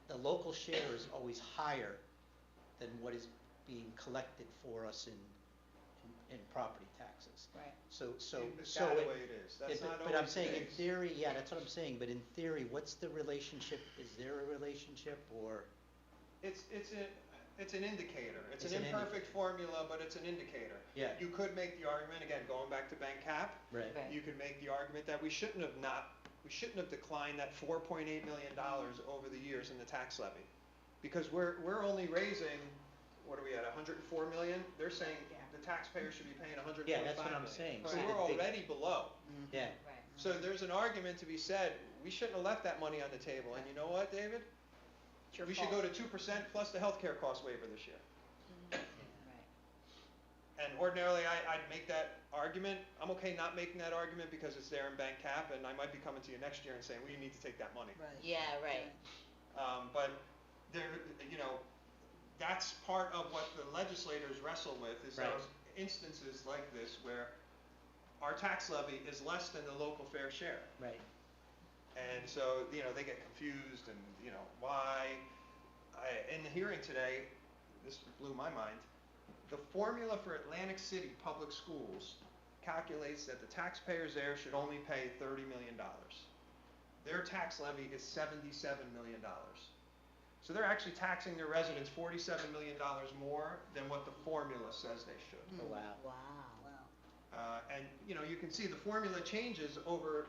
the local share is always higher than what is being collected for us in property taxes. Right. In Piscataway it is. That's not but I'm always saying in fixed. theory, yeah, that's what I'm saying, but in theory, what's the relationship? Is there a relationship, or? It's an indicator. It's It's an an imperfect formula, but it's an indicator. Yeah. You could make the argument, again, going back to bank cap, Right. Right. you could make the argument that we shouldn't have declined that $4.8 million over the years in the tax levy. Because we're only raising, what are we at, 104 million? They're saying Yeah. the taxpayer should be paying 125 Yeah, that's what I'm million. saying. So Right. we're already below. Yeah. Right. So there's an argument to be said, we shouldn't have left that money on the table. And you know what, David? It's your We should fault. go to 2% plus the healthcare cost waiver this year. Right. And ordinarily, I'd make that argument. I'm okay not making that argument because it's there in bank cap, and I might be coming to you next year and saying, well, you need to take that money. Yeah, right. But there, you know, that's part of what the legislators wrestle with, is Right. those instances like this where our tax levy is less than the local fair share. Right. And so, you know, they get confused and, you know, why? In the hearing today, this blew my mind. The formula for Atlantic City Public Schools calculates that the taxpayers there should only pay $30 million. Their tax levy is $77 million. So they're actually taxing their residents $47 million more than what the formula says they should. Oh, wow. Wow. And, you know, you can see the formula changes over,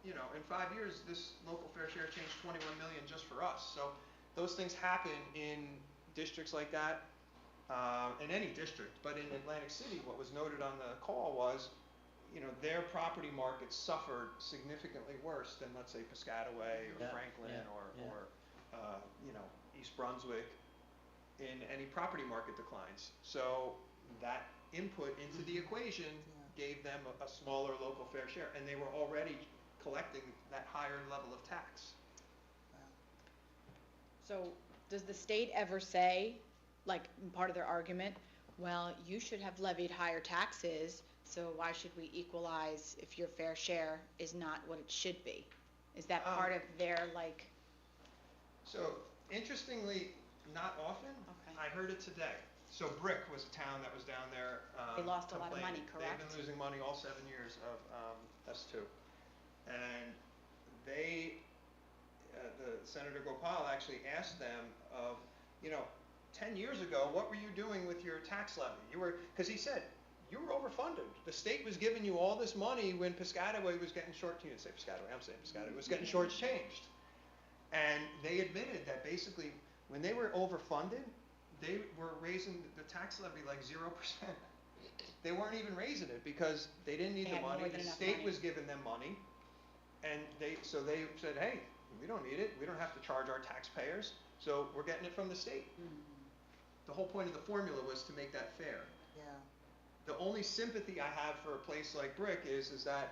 you know, in 5 years, this local fair share changed 21 million just for us. So those things happen in districts like that, in any district. But in Atlantic City, what was noted on the call was, you know, their property market suffered significantly worse than, let's say, Piscataway or Yeah, Franklin yeah, or, yeah. you know, East Brunswick in any property market declines. So that input into the equation gave them a smaller local fair share, and they were already collecting that higher level of tax. So, does the state ever say, like, in part of their argument, well, you should have levied higher taxes, so why should we equalize if your fair share is not what it should be? Is that part of their, like, So interestingly, not often. Okay. I heard it today. So Brick was a town that was down there. They lost a lot of money, complaining. correct? They've been losing money all 7 years of S2. And they, the Senator Gopal actually asked them of, you know, 10 years ago, what were you doing with your tax levy? You were, because he said, you were overfunded. The state was giving you all this money when Piscataway was getting short, you didn't say Piscataway, I'm saying Piscataway, was getting shortchanged. And they admitted that basically, when they were overfunded, they were raising the tax levy like 0%. They weren't even raising it because they didn't need They the had more money. than The enough state money. was giving them money. And so they said, hey, we don't need it. We don't have to charge our taxpayers. So we're getting it from the state. The whole point of the formula was to make that fair. The only sympathy I have for a place like Brick is that,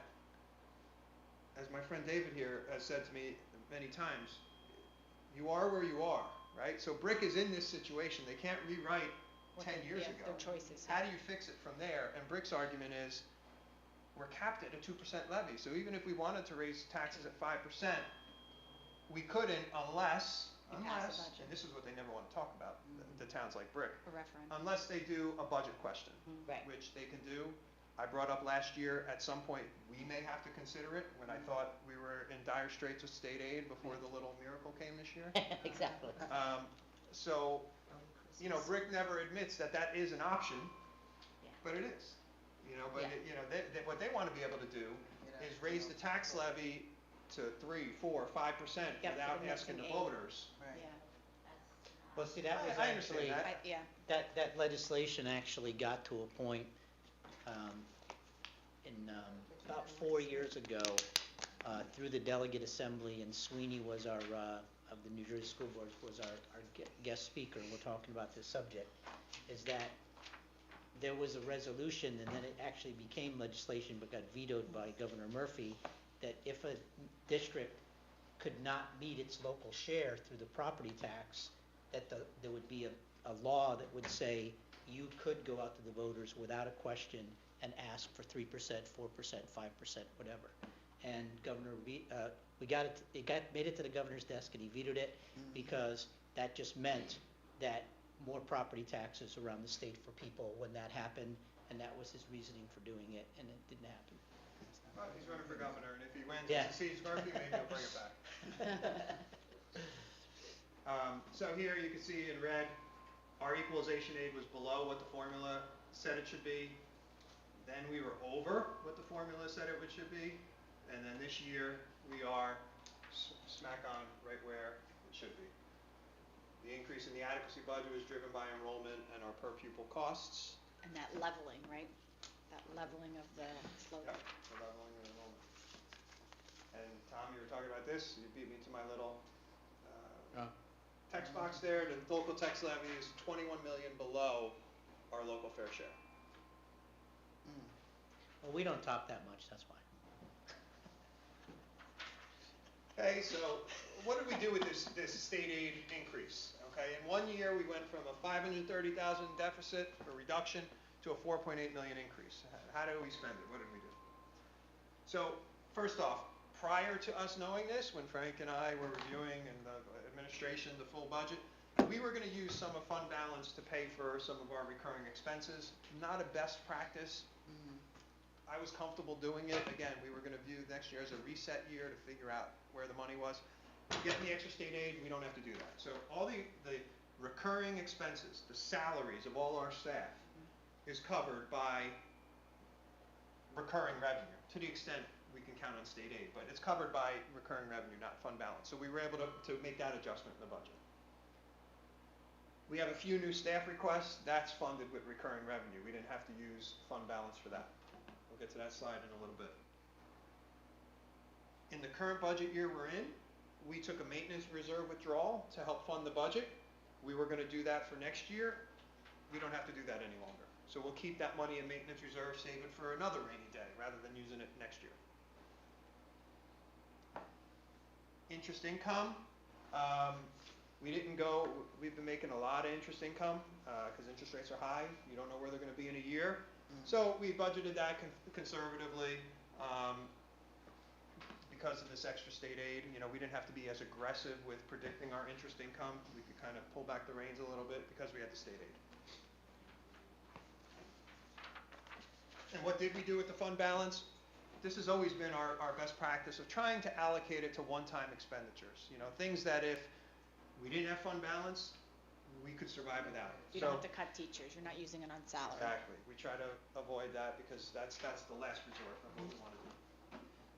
as my friend David here has said to me many times, you are where you are, right? So Brick is in this situation. They can't rewrite 10 years ago. their choices? How do you fix it from there? And Brick's argument is, we're capped at a 2% levy. So even if we wanted to raise taxes at 5%, we couldn't unless, You pass a budget. and this is what they never want to talk about, the towns like Brick, A referendum. unless they do a budget question, Right. which they can do. I brought up last year, at some point, we may have to consider it, when I thought we were in dire straits with state aid before the little miracle came this year. Exactly. So, you know, Brick never admits that that is an option, Yeah. but it is. You know, but, Yeah. you know, what they want to be able to do is raise the tax levy to 3, 4, 5% Yeah, for without the asking the missing aid. voters. Yeah, Well, see, that was I understand actually, that. yeah. that legislation actually got to a point, about 4 years ago, through the delegate assembly, and Sweeney was our, of the New Jersey School Board, was our guest speaker, and we're talking about this subject, is that there was a resolution, and then it actually became legislation, but got vetoed by Governor Murphy, that if a district could not meet its local share through the property tax, that there would be a law that would say you could go out to the voters without a question and ask for 3%, 4%, 5%, whatever. And Governor, made it to the governor's desk, and he vetoed it because that just meant that more property taxes around the state for people when that happened, and that was his reasoning for doing it, and it didn't happen. Well, he's running for governor, and if he wins Yeah. and succeeds Murphy, maybe he'll bring it back. So here you can see in red, our equalization aid was below what the formula said it should be. Then we were over what the formula said it should be. And then this year, we are smack on right where it should be. The increase in the adequacy budget was driven by enrollment and our per pupil costs. And that leveling, right? That leveling of the slope. Yep, the leveling of enrollment. And Tom, you were talking about this, you beat me to my little text box there. The local tax levy is 21 million below our local fair share. Well, we don't talk that much, that's why. Okay, so what did we do with this state aid increase? Okay, in 1 year, we went from a 530,000 deficit or reduction to a 4.8 million increase. How did we spend it? What did we do? So, first off, prior to us knowing this, when Frank and I were reviewing and the administration, the full budget, we were gonna use some of fund balance to pay for some of our recurring expenses. Not a best practice. I was comfortable doing it. Again, we were gonna view next year as a reset year to figure out where the money was. Getting the extra state aid, we don't have to do that. So all the recurring expenses, the salaries of all our staff, is covered by recurring revenue, to the extent we can count on state aid, but it's covered by recurring revenue, not fund balance. So we were able to make that adjustment in the budget. We have a few new staff requests, that's funded with recurring revenue. We didn't have to use fund balance for that. We'll get to that slide in a little bit. In the current budget year we're in, we took a maintenance reserve withdrawal to help fund the budget. We were gonna do that for next year. We don't have to do that any longer. So we'll keep that money in maintenance reserve, save it for another rainy day, rather than using it next year. Interest income, we've been making a lot of interest income, because interest rates are high. You don't know where they're gonna be in a year. So we budgeted that conservatively, because of this extra state aid. You know, we didn't have to be as aggressive with predicting our interest income. We could kind of pull back the reins a little bit because we had the state aid. And what did we do with the fund balance? This has always been our best practice of trying to allocate it to one-time expenditures. You know, things that if we didn't have fund balance, we could survive without it. You don't have to cut teachers, you're not using it on salary. Exactly. We try to avoid that because that's the last resort of what we want to do.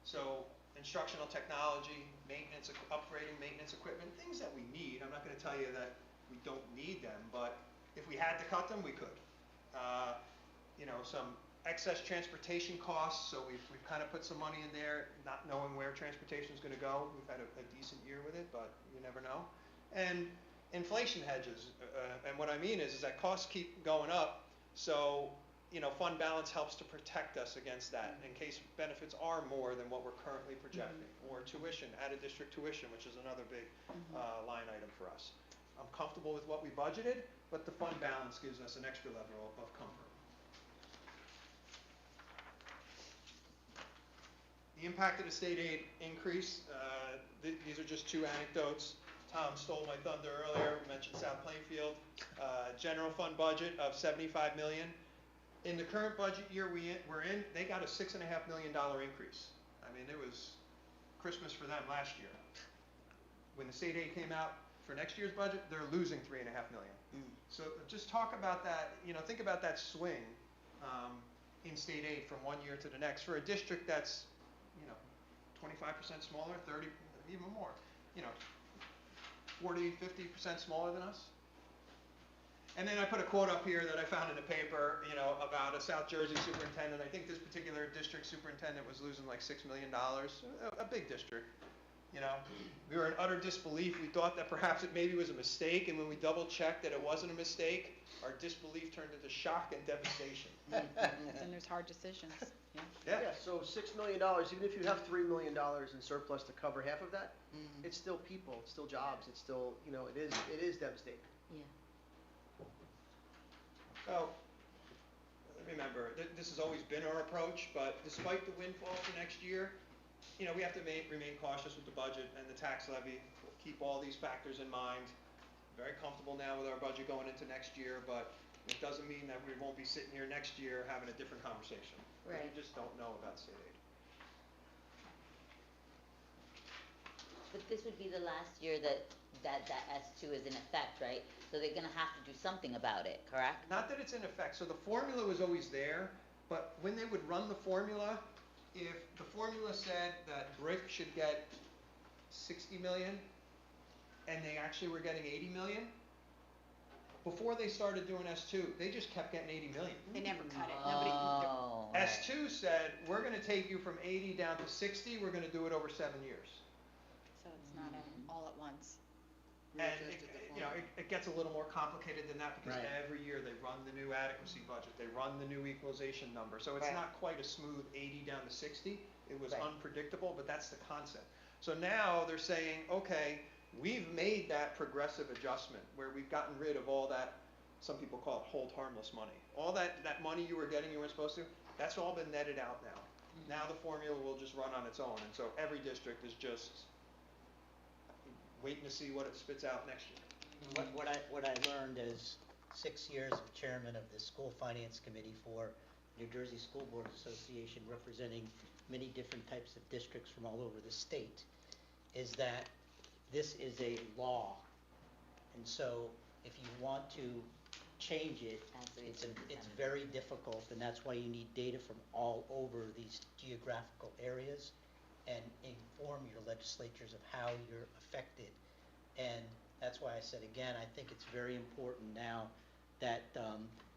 So instructional technology, maintenance, upgrading maintenance equipment, things that we need. I'm not going to tell you that we don't need them, but if we had to cut them, we could. You know, some excess transportation costs, so we've kind of put some money in there, not knowing where transportation is going to go. We've had a decent year with it, but you never know. And inflation hedges, and what I mean is that costs keep going up, so you know, fund balance helps to protect us against that in case benefits are more than what we're currently projecting, or tuition, out-of-district tuition, which is another big line item for us. I'm comfortable with what we budgeted, but the fund balance gives us an extra level of comfort. The impact of the state aid increase, these are just two anecdotes. Tom stole my thunder earlier, mentioned South Plainfield. General fund budget of $75 million. In the current budget year we're in, they got a $6.5 million increase. I mean, it was Christmas for them last year. When the state aid came out for next year's budget, they're losing $3.5 million. So just talk about that, you know, think about that swing in state aid from 1 year to the next. For a district that's, you know, 25% smaller, 30, even more, you know, 40, 50% smaller than us. And then I put a quote up here that I found in the paper, you know, about a South Jersey superintendent. I think this particular district superintendent was losing like $6 million, a big district. You know, we were in utter disbelief. We thought that perhaps it maybe was a mistake, and when we double checked that it wasn't a mistake, our disbelief turned into shock and devastation. Then there's hard decisions, yeah. Yeah, so $6 million, even if you have $3 million in surplus to cover half of that, it's still people, it's still jobs, it's still, you know, it is devastating. Yeah. So, remember, this has always been our approach, but despite the windfall for next year, you know, we have to remain cautious with the budget and the tax levy. We'll keep all these factors in mind. Very comfortable now with our budget going into next year, but it doesn't mean that we won't be sitting here next year having a different conversation. Right. We just don't know about state aid. But this would be the last year that S2 is in effect, right? So they're gonna have to do something about it, correct? Not that it's in effect. So the formula was always there, but when they would run the formula, if the formula said that Brick should get 60 million, and they actually were getting 80 million, before they started doing S2, they just kept getting 80 million. They never cut it, Oh. S2 said, we're gonna take you from 80 down to 60, we're gonna do it over 7 years. So it's not all at once. And it gets a little more complicated than that because Right. every year they run the new adequacy budget, they run the new equalization number. So it's Right. not quite a smooth 80 down to 60. It was Right. unpredictable, but that's the concept. So now they're saying, okay, we've made that progressive adjustment where we've gotten rid of all that, some people call it hold harmless money. All that money you were getting you weren't supposed to, that's all been netted out now. Now the formula will just run on its own, and so every district is just waiting to see what it spits out next year. What I learned as 6 years of chairman of the school finance committee for New Jersey School Board Association, representing many different types of districts from all over the state, is that this is a law. And so if you want to change it, Has to be it's 2%. very difficult, and that's why you need data from all over these geographical areas and inform your legislatures of how you're affected. And that's why I said, again, I think it's very important now that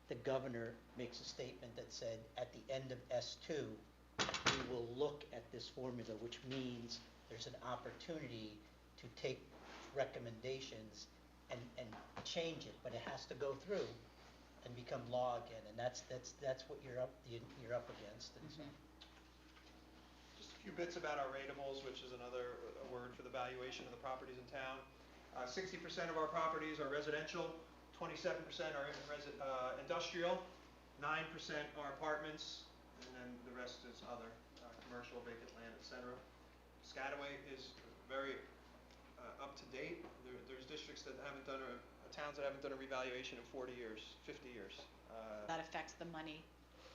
the governor makes a statement that said, at the end of S2, we will look at this formula, which means there's an opportunity to take recommendations and change it, but it has to go through and become law again, and that's what you're up against. And so, Just a few bits about our ratables, which is another word for the valuation of the properties in town. 60% of our properties are residential, 27% are industrial, 9% are apartments, and then the rest is other, commercial, vacant land, etc. Piscataway is very up to date. There's districts that haven't done towns that haven't done a revaluation in 40 years, 50 years. That affects the money.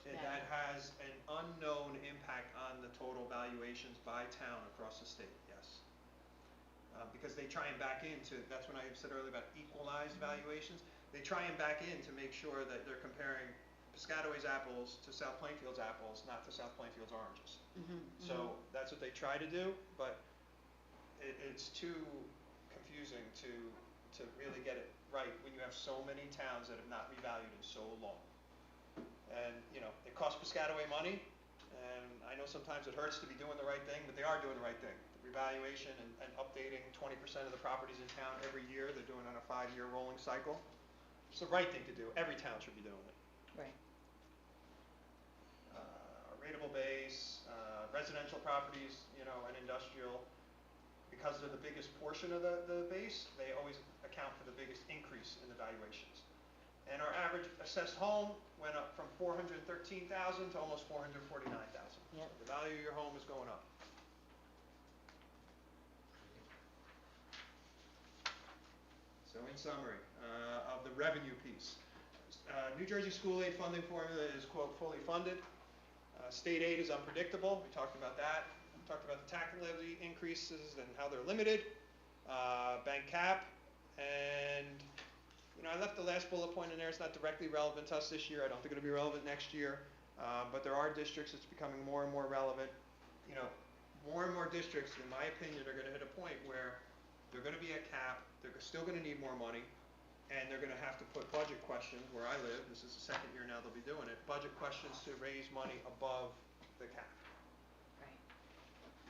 That has an unknown impact on the total valuations by town across the state, yes. Because they try and back into, that's when I said earlier about equalized valuations, they try and back in to make sure that they're comparing Piscataway's apples to South Plainfield's apples, not to South Plainfield's oranges. So that's what they try to do, but it's too confusing to really get it right when you have so many towns that have not revalued in so long. And, it costs Piscataway money, and I know sometimes it hurts to be doing the right thing, but they are doing the right thing. The revaluation and updating 20% of the properties in town every year, they're doing on a 5-year rolling cycle. It's the right thing to do. Every town should be doing it. Right. Our rateable base, residential properties, and industrial, because they're the biggest portion of the base, they always account for the biggest increase in the valuations. And our average assessed home went up from $413,000 to almost $449,000. Yep. The value of your home is going up. So in summary, of the revenue piece, New Jersey school aid funding formula is, quote, fully funded. State aid is unpredictable. We talked about that. We talked about the tax levy increases and how they're limited. Bank cap, and I left the last bullet point in there. It's not directly relevant to us this year. I don't think it'll be relevant next year. But there are districts it's becoming more and more relevant. More and more districts, in my opinion, are going to hit a point where they're going to be at cap. They're still going to need more money, and they're going to have to put budget questions where I live. This is the second year now they'll be doing it. Budget questions to raise money above the cap. Right.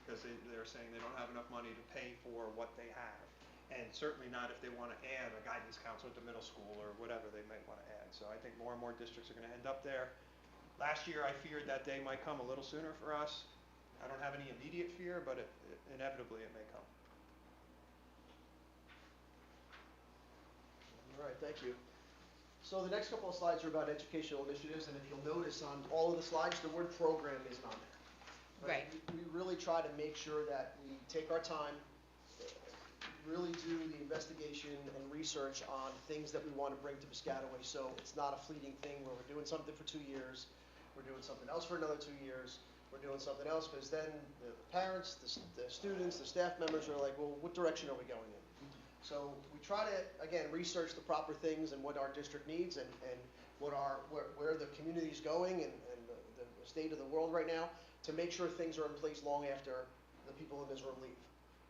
Because they're saying they don't have enough money to pay for what they have. And certainly not if they want to add a guidance counselor at the middle school or whatever they might want to add. So I think more and more districts are going to end up there. Last year I feared that day might come a little sooner for us. I don't have any immediate fear, but inevitably it may come. All right, thank you. So the next couple of slides are about educational initiatives, and if you'll notice on all of the slides, the word program isn't on there. Right. We really try to make sure that we take our time, really do the investigation and research on things that we want to bring to Piscataway, so it's not a fleeting thing where we're doing something for 2 years, we're doing something else for another 2 years, we're doing something else, because then the parents, the students, the staff members are like, well, what direction are we going in? So we try to, again, research the proper things and what our district needs and where the community's going and the state of the world right now, to make sure things are in place long after the people in this room leave,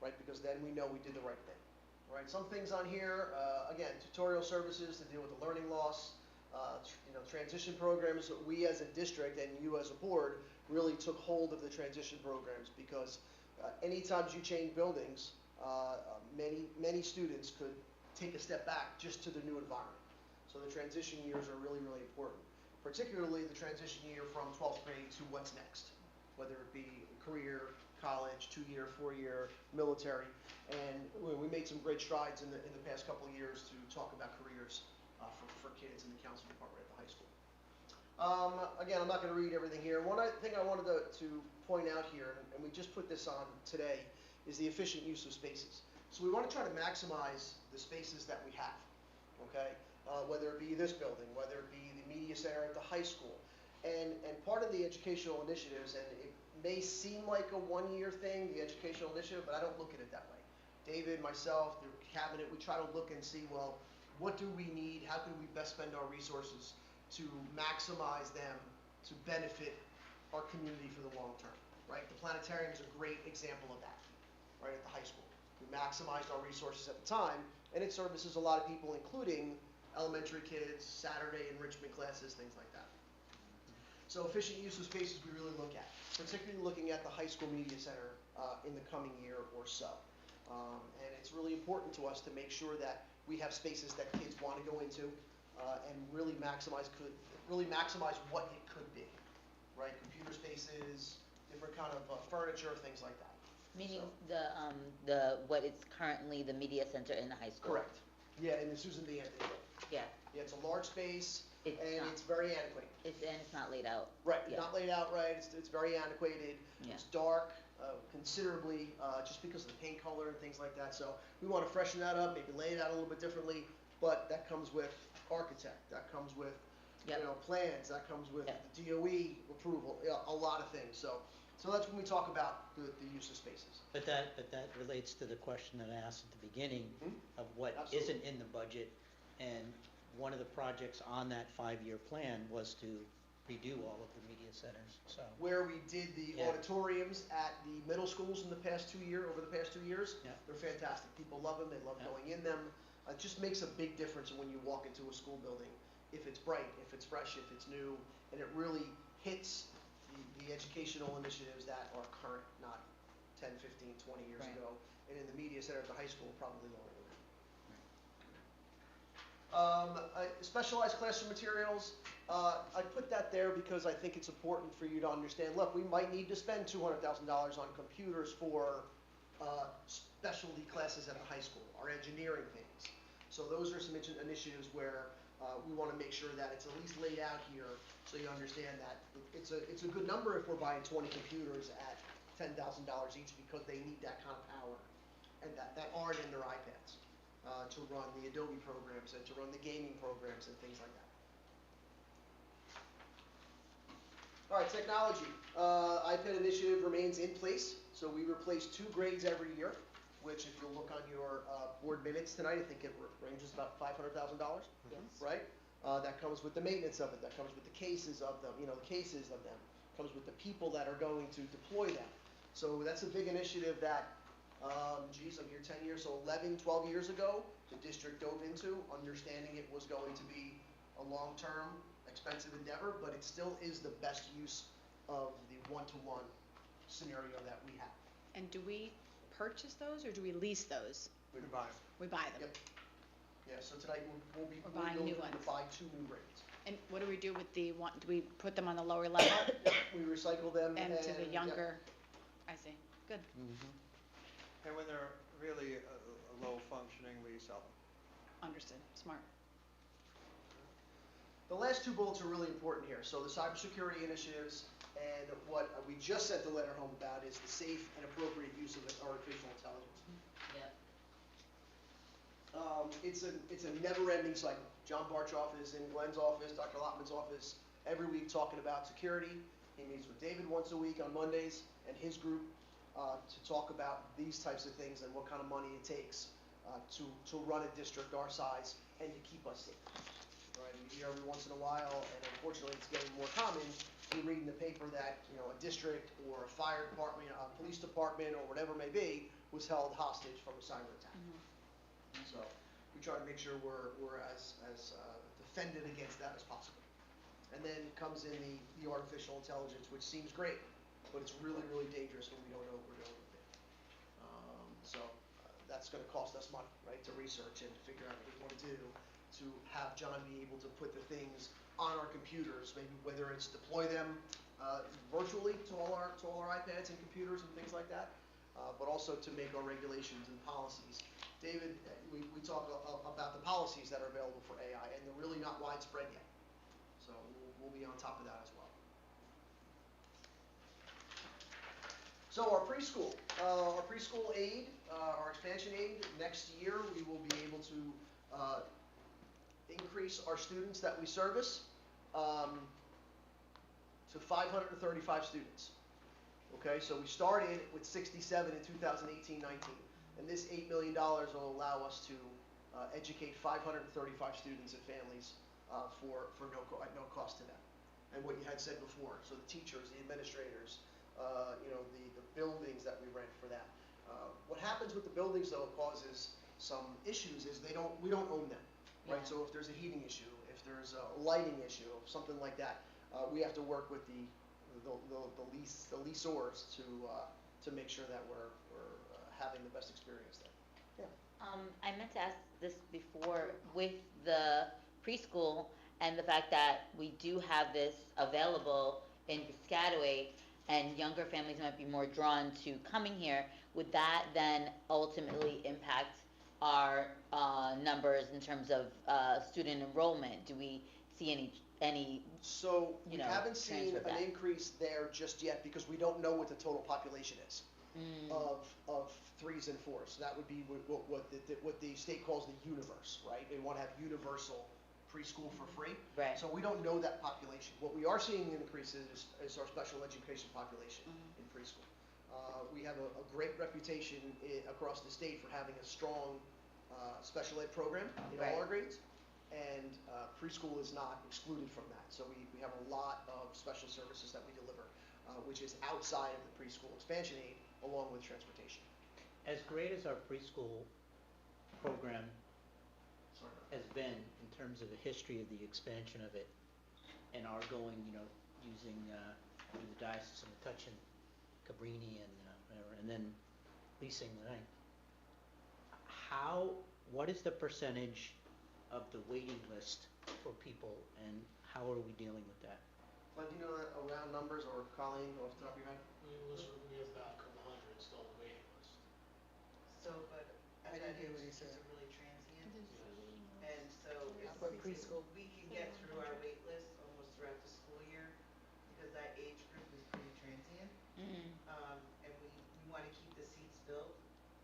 right? Because then we know we did the right thing, right? Some things on here, again, tutorial services to deal with the learning loss, transition programs. We as a district and you as a board really took hold of the transition programs, because anytime you change buildings, many students could take a step back just to the new environment. So the transition years are really, really important, particularly the transition year from 12th grade to what's next, whether it be career, college, 2-year, 4-year, military. And we made some great strides in the past couple of years to talk about careers for kids in the counseling department at the high school. Again, I'm not going to read everything here. One thing I wanted to point out here, and we just put this on today, is the efficient use of spaces. So we want to try to maximize the spaces that we have, okay? Whether it be this building, whether it be the media center at the high school. And part of the educational initiatives, and it may seem like a one-year thing, the educational initiative, but I don't look at it that way. David, myself, the cabinet, we try to look and see, well, what do we need? How can we best spend our resources to maximize them to benefit our community for the long term, right? The planetarium is a great example of that, right, at the high school. We maximized our resources at the time, and it services a lot of people, including elementary kids, Saturday enrichment classes, things like that. So efficient use of spaces we really look at, particularly looking at the high school media center in the coming year or so. And it's really important to us to make sure that we have spaces that kids want to go into and really maximize what it could be, right? Computer spaces, different kind of furniture, things like that. Meaning So- what is currently the media center in the high school? Correct. Yeah, in the Susan B. Anthony Building. Yeah, Yeah, it's a large space, It's and not. it's very antiquated. it's not laid out. Right, Yeah. not laid out right, it's very antiquated, Yeah. it's dark, considerably, just because of the paint color and things like that, so we want to freshen that up, maybe lay it out a little bit differently, but that comes with architect, that comes with, Yep. plans, that comes with Yep. the DOE approval, a lot of things, so that's when we talk about the use of spaces. But that relates to the question that I asked at the beginning Mhm. of what Absolutely. isn't in the budget. And one of the projects on that 5-year plan was to redo all of the media centers, so. Where we did the Yeah. auditoriums at the middle schools over the past 2 years, Yeah. they're fantastic. People love them, they love Yeah. going in them. It just makes a big difference when you walk into a school building, if it's bright, if it's fresh, if it's new, and it really hits the educational initiatives that are current, not 10, 15, 20 years Right. ago. And in the media center at the high school, probably longer than that. Specialized classroom materials, I put that there because I think it's important for you to understand, look, we might need to spend $200,000 on computers for specialty classes at the high school, our engineering things. So those are some initiatives where we want to make sure that it's at least laid out here so you understand that it's a good number if we're buying 20 computers at $10,000 each because they need that kind of power and that aren't in their iPads to run the Adobe programs and to run the gaming programs and things like that. All right, technology. iPad initiative remains in place, so we replace 2 grades every year, which if you look on your board minutes tonight, I think it ranges about $500,000, Yes. right? That comes with the maintenance of it, that comes with the cases of them, comes with the people that are going to deploy them. So that's a big initiative that, I'm here 10 years, so 11, 12 years ago, the district dove into, understanding it was going to be a long-term, expensive endeavor, but it still is the best use of the one-to-one scenario that we have. And do we purchase those or do we lease those? We can buy 'em. We buy them. Yep. Yeah, so tonight we'll be We're buying new looking to ones. buy 2 new grades. And what do we do with the one, do we put them on the lower level We recycle them and to the yep. younger? I see, good, And when they're really low functioning, we sell them. understood, smart. The last 2 bullets are really important here. So the cybersecurity initiatives and what we just sent the letter home about is the safe and appropriate use of artificial intelligence. Yep. It's a never-ending cycle. John Barchoff is in Glenn's office, Dr. Lotman's office, every week talking about security. He meets with David once a week on Mondays and his group to talk about these types of things and what kind of money it takes to run a district our size and to keep us safe. Right? We hear every once in a while, and unfortunately it's getting more common, we read in the paper that a district or a fire department, a police department, or whatever it may be, was held hostage from a cyber attack. So we try to make sure we're as defended against that as possible. And then comes in the artificial intelligence, which seems great, but it's really, really dangerous when we don't know what we're doing with it. that's gonna cost us money, right, to research and figure out what we wanna do, to have John be able to put the things on our computers, maybe whether it's deploy them virtually to all our iPads and computers and things like that, but also to make our regulations and policies. David, we talk about the policies that are available for AI, and they're really not widespread yet. So we'll be on top of that as well. So our preschool aid, our expansion aid, next year we will be able to increase our students that we service to 535 students. Okay, so we started with 67 in 2018-19, and this $8 million will allow us to educate 535 students and families at no cost to them. And what you had said before, so the teachers, the administrators, the buildings that we rent for that. What happens with the buildings though causes some issues is we don't own them, right? Yeah. So if there's a heating issue, if there's a lighting issue, something like that, we have to work with the leasors to make sure that we're having the best experience there. I meant to ask this before with the preschool and the fact that we do have this available in Piscataway and younger families might be more drawn to coming here, would that then ultimately impact our numbers in terms of student enrollment? Do we see any So we you know, haven't seen transfer an back. increase there just yet because we don't know what the total population is of 3s and 4s. That would be what the state calls the universe, right? They want to have universal preschool for free. Right. So we don't know that population. What we are seeing increases is our special education population in preschool. We have a great reputation across the state for having a strong special ed program in all our grades. And preschool is not excluded from that. So we have a lot of special services that we deliver, which is outside of the preschool expansion aid, along with transportation. As great as our preschool program has been in terms of the history of the expansion of it and our going, using through the Diocese of Metuchen, Cabrini and whatever, and then leasing the night. What is the percentage of the waiting list for people and how are we dealing with that? Glenn, do you know around numbers or Colleen off the top of your head? We have about a couple hundred still on the waiting list. So, but I didn't hear what he it's said. really transient, Yes. and so For it's, preschool. we can get through our wait list almost throughout the school year, because that age group is pretty transient. And we wanna keep the seats filled,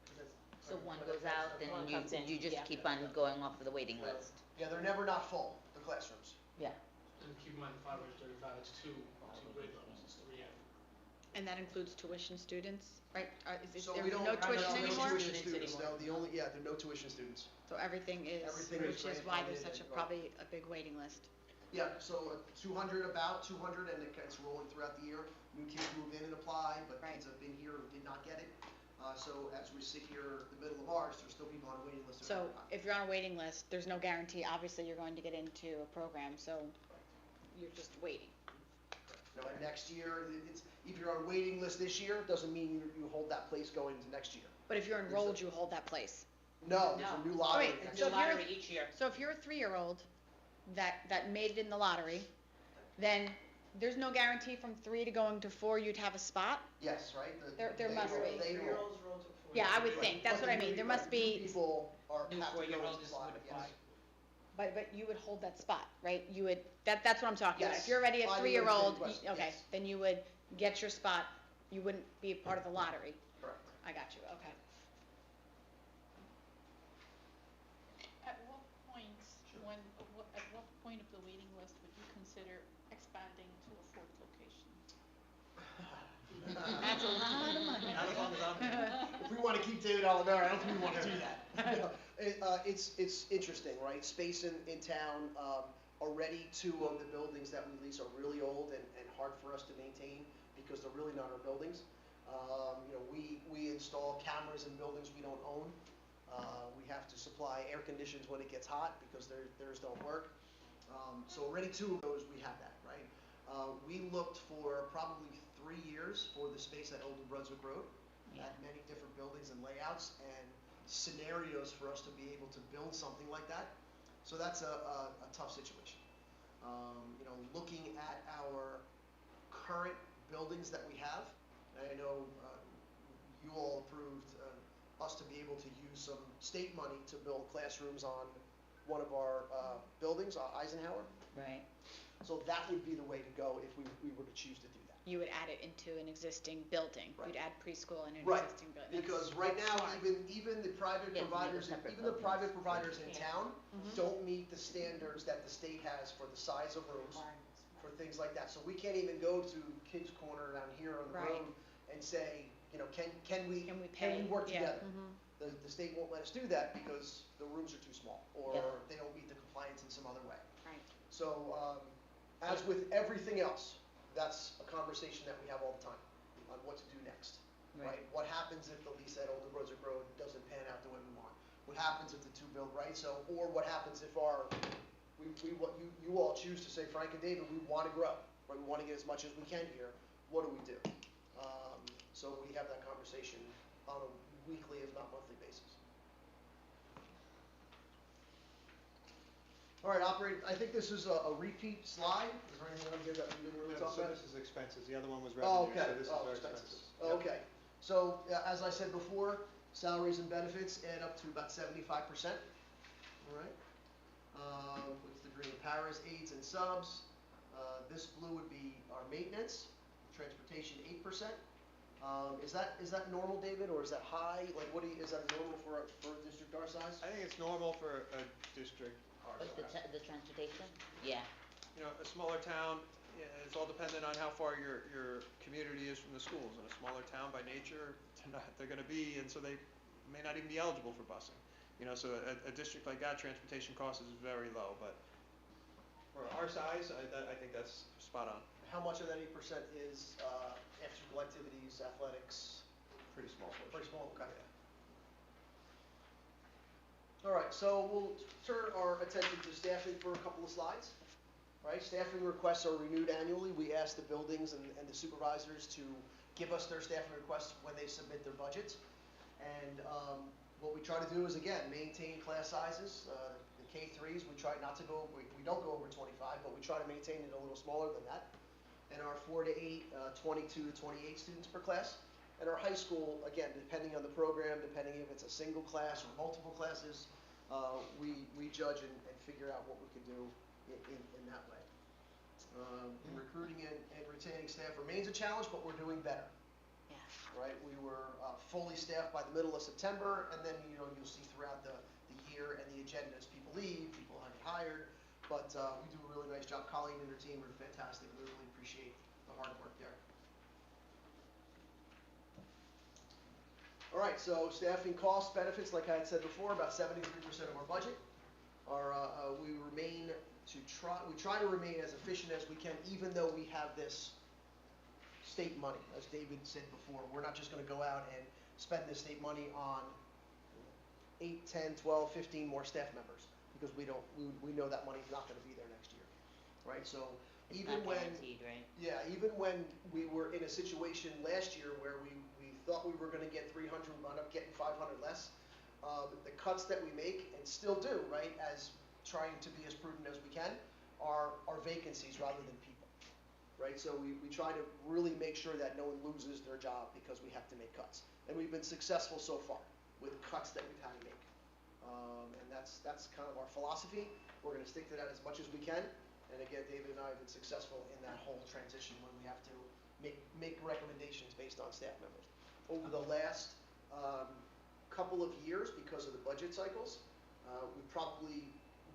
because that's. So part of one what goes affects out the and funding. you just keep on going off of the waiting list? Yeah, they're never not full, the classrooms. Yeah. And keep in mind, 535, it's two grade levels, it's 3 and. And that includes tuition students, right? So There we don't no have tuition no anymore? tuition students. No, there are no tuition students. So everything is, Everything is which is why there's grandfathered such a, in. probably a big waiting list. Yeah, so 200, about 200, and it's rolling throughout the year. New kids move in and apply, but Right. kids have been here who did not get it. So as we sit here the middle of March, there's still people on a waiting list. who So haven't gotten it. if you're on a waiting list, there's no guarantee, obviously, you're going to get into a program, so you're just waiting. No, and next year, if you're on a waiting list this year, doesn't mean you hold that place going into next year. But if you're enrolled, you hold that place. No, there's a new lottery. Wait, next so year. if you're, each year. so if you're a 3-year-old that made it in the lottery, then there's no guarantee from 3 to going to 4 you'd have a spot? Yes, right? There must be. They roll. 3-year-olds roll to 4. Yeah, I would think, that's But what I the mean, new- there must right, new be, people are, New have to go four-year-olds into the would lottery, apply. yes. but you would hold that spot, right? You would, that's what I'm talking about. Yes. If you're already a 5-year-old 3-year-old, request, okay, yes. then you would get your spot, you wouldn't be a part of the lottery. Correct. I got you, okay. At what point, at what point of the waiting list would you consider expanding to a 4th location? That's a lot of money. Not as long as I'm here. If we want to keep David Olivera, I don't think we want to do that. It's interesting, right? Space in town, already 2 of the buildings that we lease are really old and hard for us to maintain because they're really not our buildings. We install cameras in buildings we don't own. We have to supply air conditions when it gets hot because theirs don't work. So already 2 of those, we have that, right? We looked for probably 3 years for the space at Old New Brunswick Road at many different buildings and layouts, and scenarios for us to be able to build something like that. So that's a tough situation. You know, looking at our current buildings that we have, I know you all approved us to be able to use some state money to build classrooms on one of our buildings, Eisenhower. Right. So that would be the way to go if we were to choose to do that. You would add it into an existing building. Right. You'd add preschool in an Right, existing building. That's- because right now, that's smart. even the private Yeah, you need a providers, separate even the building. private providers in Yeah. town Mhm. don't meet the standards that the state has for the size of rooms, for things like that. So we can't even go to Kids Corner down here on the Right. road and say, you know, can we Can we pay? work Yeah. together? Mhm. The state won't let us do that because the rooms are too small, or Yeah. they don't meet the compliance in some other way. Right. So, as with everything else, that's a conversation that we have all the time on what to do next, right? What happens if the lease at Old Brunswick Road doesn't pan out the way we want? What happens if the two build right? So, or what happens if what you all choose to say, Frank and David, we want to grow, right? We want to get as much as we can here. What do we do? So we have that conversation on a weekly, if not monthly basis. All right, I think this is a repeat slide. Is there anything on here that we didn't really talk So about? this is expenses, the other one was Oh, revenue, okay. so this is Oh, our expenses. expenses. Yep. Okay, so, as I said before, salaries and benefits add up to about 75%, all right? What's the green? Paras, aids, and subs. This blue would be our maintenance, transportation, 8%. Is that normal, David, or is that high? Like, is that normal for a district our size? I think it's normal for a district our What's size. the transportation? Yeah. You know, a smaller town, yeah, it's all dependent on how far your community is from the schools. In a smaller town, by nature, they're gonna be, and so they may not even be eligible for busing. You know, so a district like that, transportation cost is very low, but for our size, I think that's spot on. How much of that 8% is after-school activities, athletics? Pretty small portion. Pretty small, okay. All right, so we'll turn our attention to staffing for a couple of slides. Right, staffing requests are renewed annually. We ask the buildings and the supervisors to give us their staffing requests when they submit their budgets. And what we try to do is, again, maintain class sizes. The K-3s, we try not to go, we don't go over 25, but we try to maintain it a little smaller than that. And our 4 to 8, 22 to 28 students per class. And our high school, again, depending on the program, depending if it's a single class or multiple classes, we judge and figure out what we can do in that way. Recruiting and retaining staff remains a challenge, but we're doing better. Yeah. Right, we were fully staffed by the middle of September, and then, you know, you'll see throughout the year and the agenda as people leave, people are hired, but we do a really nice job. Colleen and her team are fantastic. We really appreciate the hard work there. All right, so staffing costs, benefits, like I had said before, about 73% of our budget. We try to remain as efficient as we can, even though we have this state money. As David said before, we're not just going to go out and spend this state money on 8, 10, 12, 15 more staff members, because we know that money's not going to be there next year, right? So It's even not when guaranteed, right? yeah, even when we were in a situation last year where we thought we were going to get 300, we wound up getting 500 less. The cuts that we make, and still do, right, as trying to be as prudent as we can, are vacancies rather than people, right? So we try to really make sure that no one loses their job because we have to make cuts. And we've been successful so far with cuts that we've had to make. And that's kind of our philosophy. We're going to stick to that as much as we can. And again, David and I have been successful in that whole transition when we have to make recommendations based on staff members. Over the last couple of years, because of the budget cycles, we probably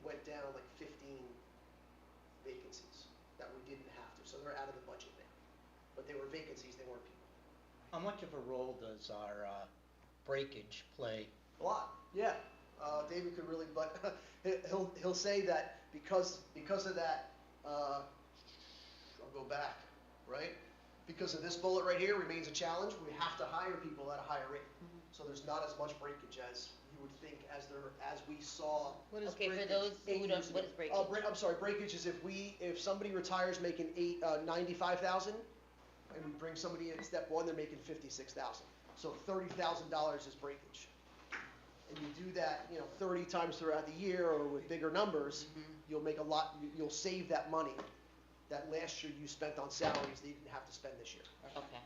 went down like 15 vacancies that we didn't have to. So they're out of the budget now. But they were vacancies, they weren't people. How much of a role does our breakage play? A lot, yeah. David could really, but he'll say that because of that, I'll go back, right? Because of this bullet right here remains a challenge, we have to hire people at a higher rate. So there's not as much breakage as you would think as we saw. What is Okay, for breakage? those 8 who years don't, what ago. is breakage? I'm sorry, breakage is if somebody retires making 95,000, and we bring somebody in step one, they're making 56,000. So $30,000 is breakage. and you do that, 30 times throughout the year or with bigger numbers, you'll make a lot, you'll save that money that last year you spent on salaries that you didn't have to spend this year. Okay.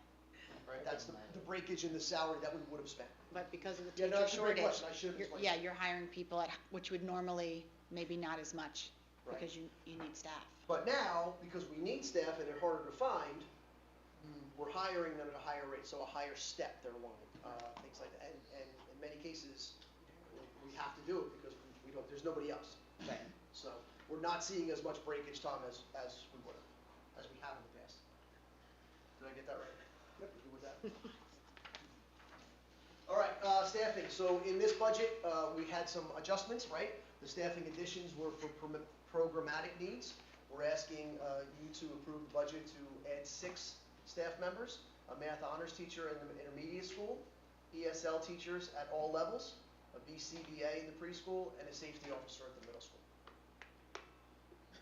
Right? That's the breakage in the salary that we would have spent. But because of the Yeah, no, teacher that's a great shortage, question. I should have you're, explained. yeah, you're hiring people which would normally maybe not as much, Right. because you need staff. But now, because we need staff and they're harder to find, we're hiring them at a higher rate, so a higher step they're wanting, things like that. And in many cases, we have to do it because we don't, there's nobody else. Right. So we're not seeing as much breakage time as we would have, as we have in the past. Did I get that right? Yep, we're good with that. All right, staffing. So in this budget, we had some adjustments, right? The staffing additions were for programmatic needs. We're asking you to approve the budget to add 6 staff members, a math honors teacher in the intermediate school, ESL teachers at all levels, a BCBA in the preschool, and a safety officer at the middle school.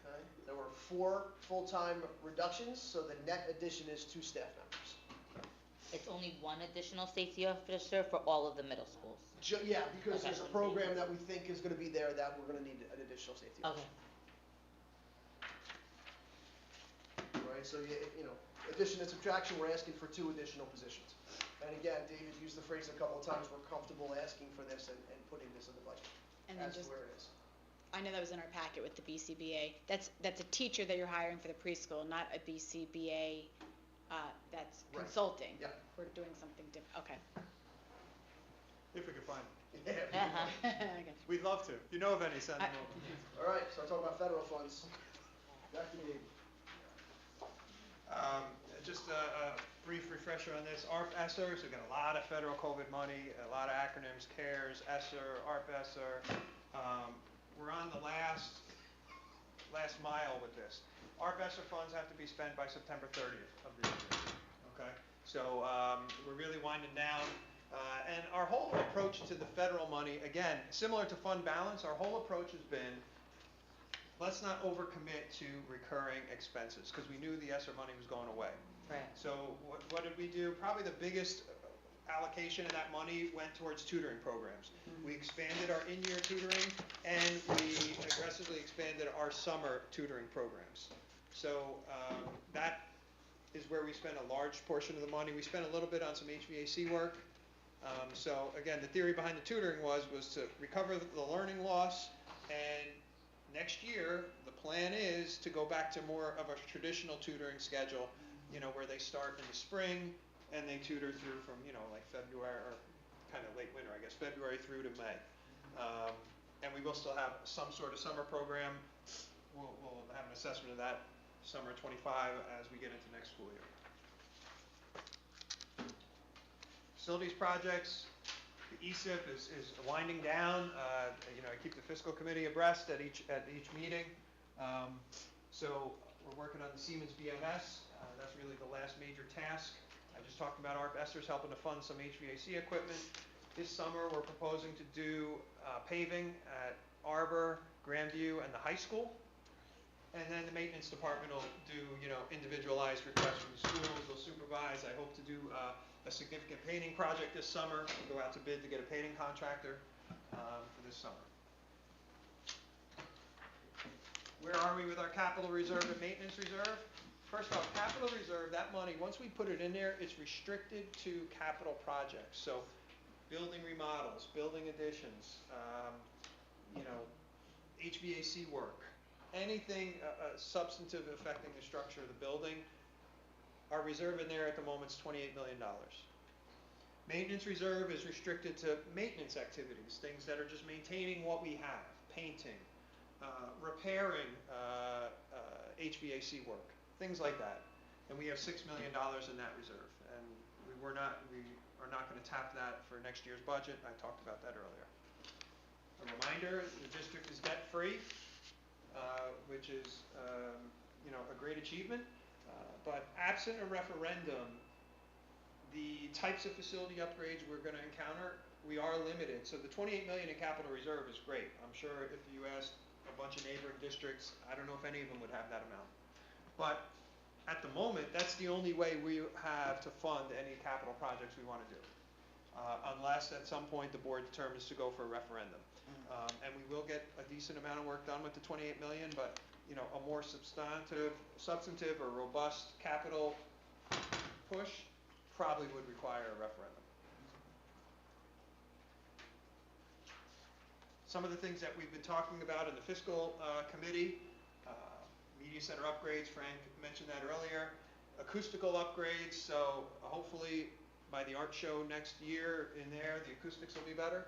Okay. There were 4 full-time reductions, so the net addition is 2 staff members. It's only one additional safety officer for all of the middle schools. Yeah, because Okay. there's a program that we think is going to be there that we're going to need an additional safety officer. Okay. Right, so addition and subtraction, we're asking for 2 additional positions. And again, David used the phrase a couple of times, we're comfortable asking for this and putting this in the budget. And then That's just, where it is. I know that was in our packet with the BCBA. That's a teacher that you're hiring for the preschool, not a BCBA that's Right. consulting. Yeah. We're doing something different, okay. If we can find them. Yeah. Okay. We'd love to. If you know of any, send them over. All right, so talking about federal funds. Back to David. Just a brief refresher on this. ARP ESSER, so we've got a lot of federal COVID money, a lot of acronyms, CARES, ESSER, ARP ESSER. We're on the last mile with this. ARP ESSER funds have to be spent by September 30th of this year. Okay? So we're really winding down. And our whole approach to the federal money, again, similar to fund balance, our whole approach has been, let's not overcommit to recurring expenses, because we knew the ESSER money was going away. Right. So what did we do? Probably the biggest allocation of that money went towards tutoring programs. We expanded our in-year tutoring, and we aggressively expanded our summer tutoring programs. So that is where we spent a large portion of the money. We spent a little bit on some HVAC work. So again, the theory behind the tutoring was to recover the learning loss, and next year, the plan is to go back to more of a traditional tutoring schedule, where they start in the spring and they tutor through from, like February, or kind of late winter, I guess, February through to May. And we will still have some sort of summer program. We'll have an assessment of that summer 25 as we get into next school year. Facilities projects, the ESIP is winding down. I keep the fiscal committee abreast at each meeting. So we're working on the Siemens BMS. That's really the last major task. I just talked about ARP ESSER's helping to fund some HVAC equipment. This summer, we're proposing to do paving at Arbor, Grandview, and the high school. And then the maintenance department will do, individualized requests from the schools. They'll supervise. I hope to do a significant painting project this summer. We'll go out to bid to get a painting contractor for this summer. Where are we with our capital reserve and maintenance reserve? First off, capital reserve, that money, once we put it in there, it's restricted to capital projects. So building remodels, building additions, HVAC work, anything substantive affecting the structure of the building. Our reserve in there at the moment is $28 million. Maintenance reserve is restricted to maintenance activities, things that are just maintaining what we have, painting, repairing HVAC work, things like that. And we have $6 million in that reserve. And we are not going to tap that for next year's budget. I talked about that earlier. A reminder, the district is debt-free, which is a great achievement. But absent a referendum, the types of facility upgrades we're going to encounter, we are limited. So the $28 million in capital reserve is great. I'm sure if you asked a bunch of neighboring districts, I don't know if any of them would have that amount. But at the moment, that's the only way we have to fund any capital projects we want to do. unless at some point the board determines to go for a referendum. And we will get a decent amount of work done with the 28 million, but, you know, a more substantive or robust capital push probably would require a referendum. Some of the things that we've been talking about in the fiscal committee, media center upgrades, Frank mentioned that earlier, acoustical upgrades, so hopefully by the art show next year in there, the acoustics will be better.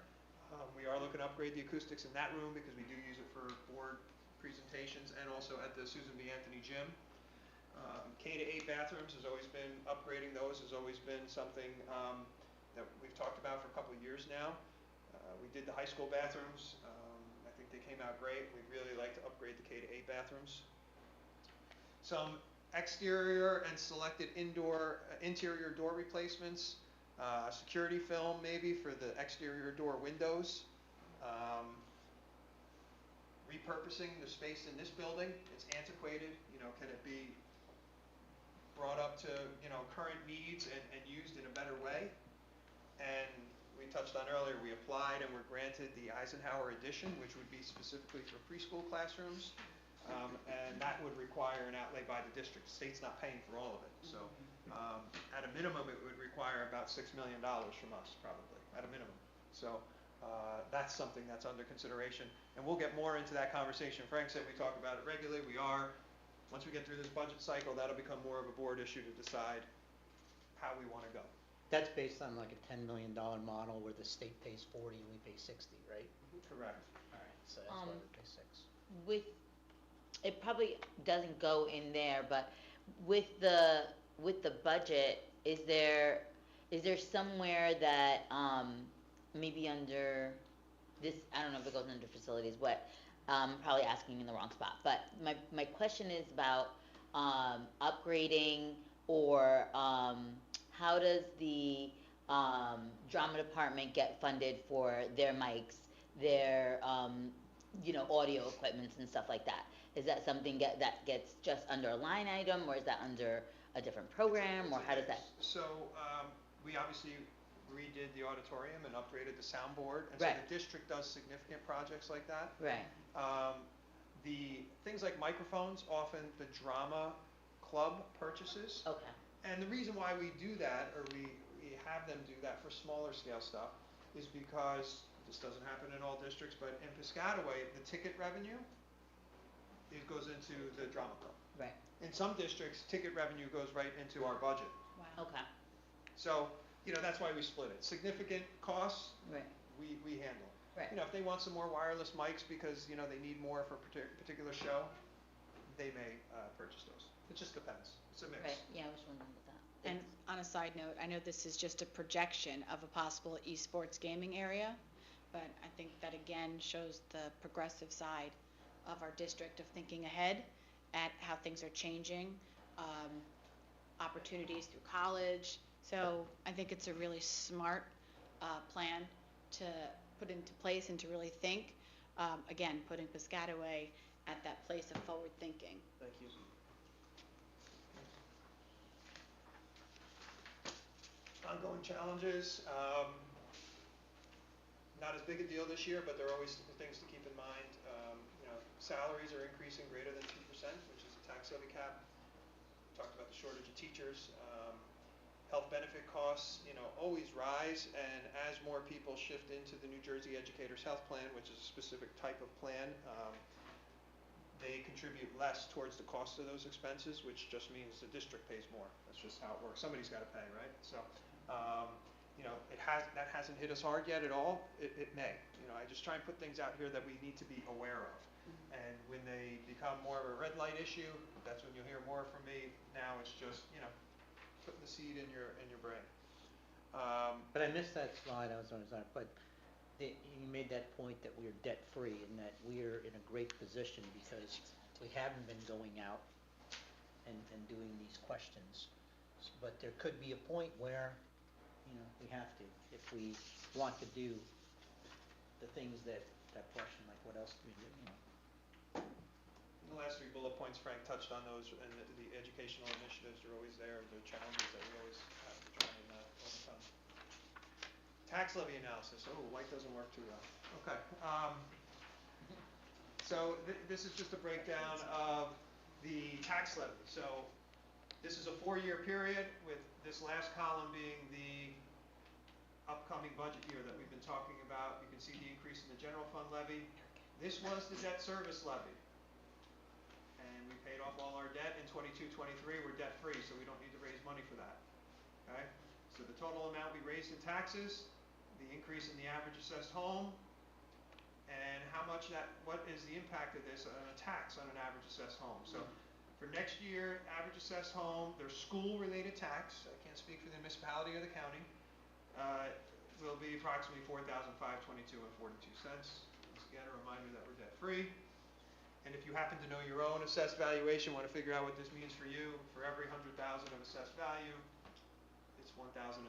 We are looking to upgrade the acoustics in that room because we do use it for board presentations and also at the Susan B. Anthony Gym. K-8 bathrooms has always been, upgrading those has always been something that we've talked about for a couple of years now. We did the high school bathrooms. I think they came out great. We'd really like to upgrade the K-8 bathrooms. Some exterior and selected interior door replacements. Security film maybe for the exterior door windows. Repurposing the space in this building. It's antiquated. You know, can it be brought up to, you know, current needs and used in a better way? And we touched on earlier, we applied and were granted the Eisenhower Edition, which would be specifically for preschool classrooms. And that would require an outlay by the district. The state's not paying for all of it. So at a minimum, it would require about $6 million from us, probably, at a minimum. So that's something that's under consideration. And we'll get more into that conversation. Frank said we talk about it regularly. We are. Once we get through this budget cycle, that'll become more of a board issue to decide how we want to go. That's based on like a $10 million model where the state pays 40 and we pay 60, right? Correct. All right, so that's why we pay 6. It probably doesn't go in there, but with the budget, is there somewhere that maybe under this, I don't know if it goes under facilities, what, probably asking in the wrong spot, but my question is about upgrading or how does the drama department get funded for their mics, their you know, audio equipments and stuff like that? Is that something that gets just under a line item, or is that under a different program, or how does that? So we obviously redid the auditorium and upgraded the soundboard, and Right. so the district does significant projects like that. Right. The things like microphones, often the drama club purchases. Okay. And the reason why we do that, or we have them do that for smaller scale stuff, is because this doesn't happen in all districts, but in Piscataway, the ticket revenue, it goes into the drama club. Right. In some districts, ticket revenue goes right into our budget. Wow. Okay. So, you know, that's why we split it. Significant costs, Right. we handle. Right. You know, if they want some more wireless mics because, you know, they need more for a particular show, they may purchase those. It just depends. It's a mix. Right. Yeah, I was wondering about that. And on a side note, I know this is just a projection of a possible esports gaming area, but I think that again shows the progressive side of our district of thinking ahead at how things are changing, opportunities through college. So I think it's a really smart plan to put into place and to really think, again, putting Piscataway at that place of forward thinking. Thank you. Ongoing challenges, not as big a deal this year, but there are always things to keep in mind. You know, salaries are increasing greater than 2%, which is a tax levy cap. We talked about the shortage of teachers. Health benefit costs, you know, always rise, and as more people shift into the New Jersey Educators Health Plan, which is a specific type of plan, they contribute less towards the cost of those expenses, which just means the district pays more. That's just how it works. Somebody's got to pay, right? So, you know, that hasn't hit us hard yet at all. It may. You know, I just try and put things out here that we need to be aware of. And when they become more of a red light issue, that's when you'll hear more from me. Now it's just, you know, putting the seed in your brain. But I missed that slide, I was on, but you made that point that we're debt-free and that we're in a great position because we haven't been going out and doing these questions. But there could be a point where, you know, we have to, if we want to do the things that question, like what else do we do, you know? The last 3 bullet points, Frank touched on those, and the educational initiatives are always there. The challenges that we always have to try and overcome. tax levy analysis. Oh, light doesn't work too well. Okay. So this is just a breakdown of the tax levy. So this is a 4-year period, with this last column being the upcoming budget year that we've been talking about. You can see the increase in the general fund levy. This was the debt service levy. And we paid off all our debt in 22-23. We're debt free, so we don't need to raise money for that. Okay? So the total amount we raised in taxes, the increase in the average assessed home, and how much what is the impact of this on a tax on an average assessed home. So for next year, average assessed home, their school-related tax, I can't speak for the municipality or the county, will be approximately $4,522.42. Once again, a reminder that we're debt-free. And if you happen to know your own assessed valuation, want to figure out what this means for you, for every $100,000 of assessed value, it's $1,007.5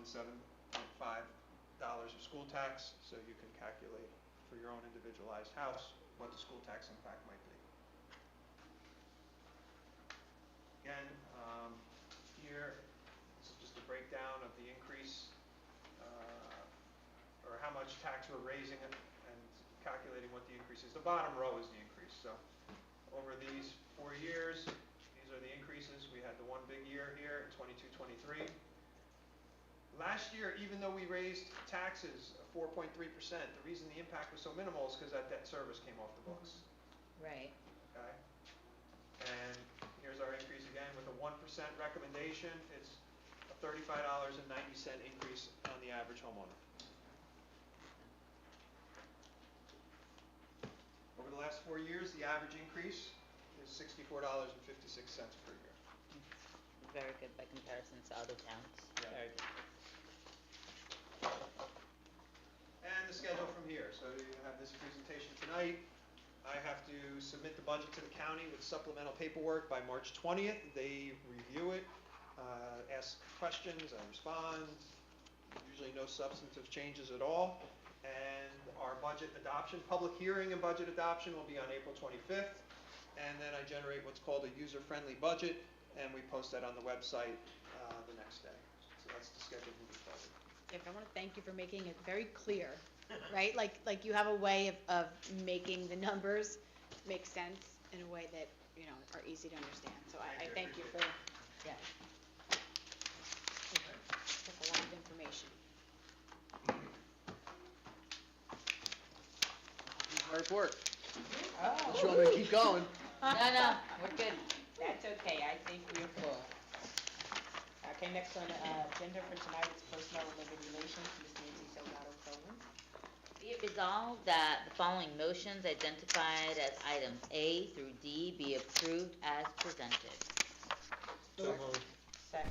of school tax, so you can calculate for your own individualized house what the school tax impact might be. Again, here, this is just a breakdown of the increase, or how much tax we're raising, and calculating what the increase is. The bottom row is the increase. So over these 4 years, these are the increases. We had the one big year here in 22-23. Last year, even though we raised taxes 4.3%, the reason the impact was so minimal is because that debt service came off the books. Right. Okay? And here's our increase again with a 1% recommendation. It's a $35.90 increase on the average homeowner. Over the last 4 years, the average increase is $64.56 per year. Very good by comparison to other towns. Yeah. Very good. And the schedule from here. So you have this presentation tonight. I have to submit the budget to the county with supplemental paperwork by March 20th. They review it, ask questions, I respond. Usually no substantive changes at all. And our budget adoption, public hearing and budget adoption will be on April 25th. And then I generate what's called a user-friendly budget, and we post that on the website the next day. So that's the schedule moving forward. If I want to thank you for making it very clear, right? Like you have a way of making the numbers make sense in a way that, are easy to understand. So I thank you for, Yeah. that's a lot of information. My report. Oh. You want me to keep going? No, we're good. That's okay, I think we're full. Okay, next on the agenda for tonight is personnel and labor relations, Ms. Nancy Salgado Cohen. Be it resolved that the following motions identified as items A through D be approved as presented. So moved. Second.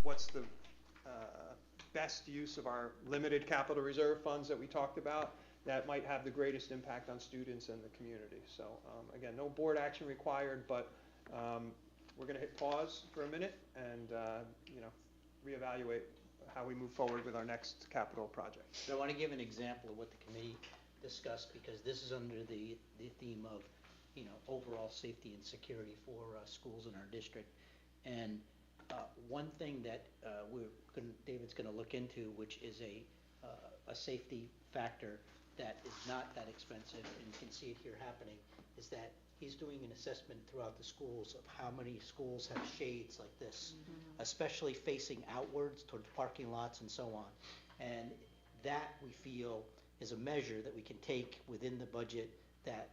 what's the best use of our limited capital reserve funds that we talked about that might have the greatest impact on students and the community. So again, no board action required, but we're going to hit pause for a minute and reevaluate how we move forward with our next capital project. So I want to give an example of what the committee discussed, because this is under the theme of, overall safety and security for schools in our district. And one thing that David's going to look into, which is a safety factor that is not that expensive, and you can see it here happening, is that he's doing an assessment throughout the schools of how many schools have shades like this, especially facing outwards towards parking lots and so on. And that, we feel, is a measure that we can take within the budget that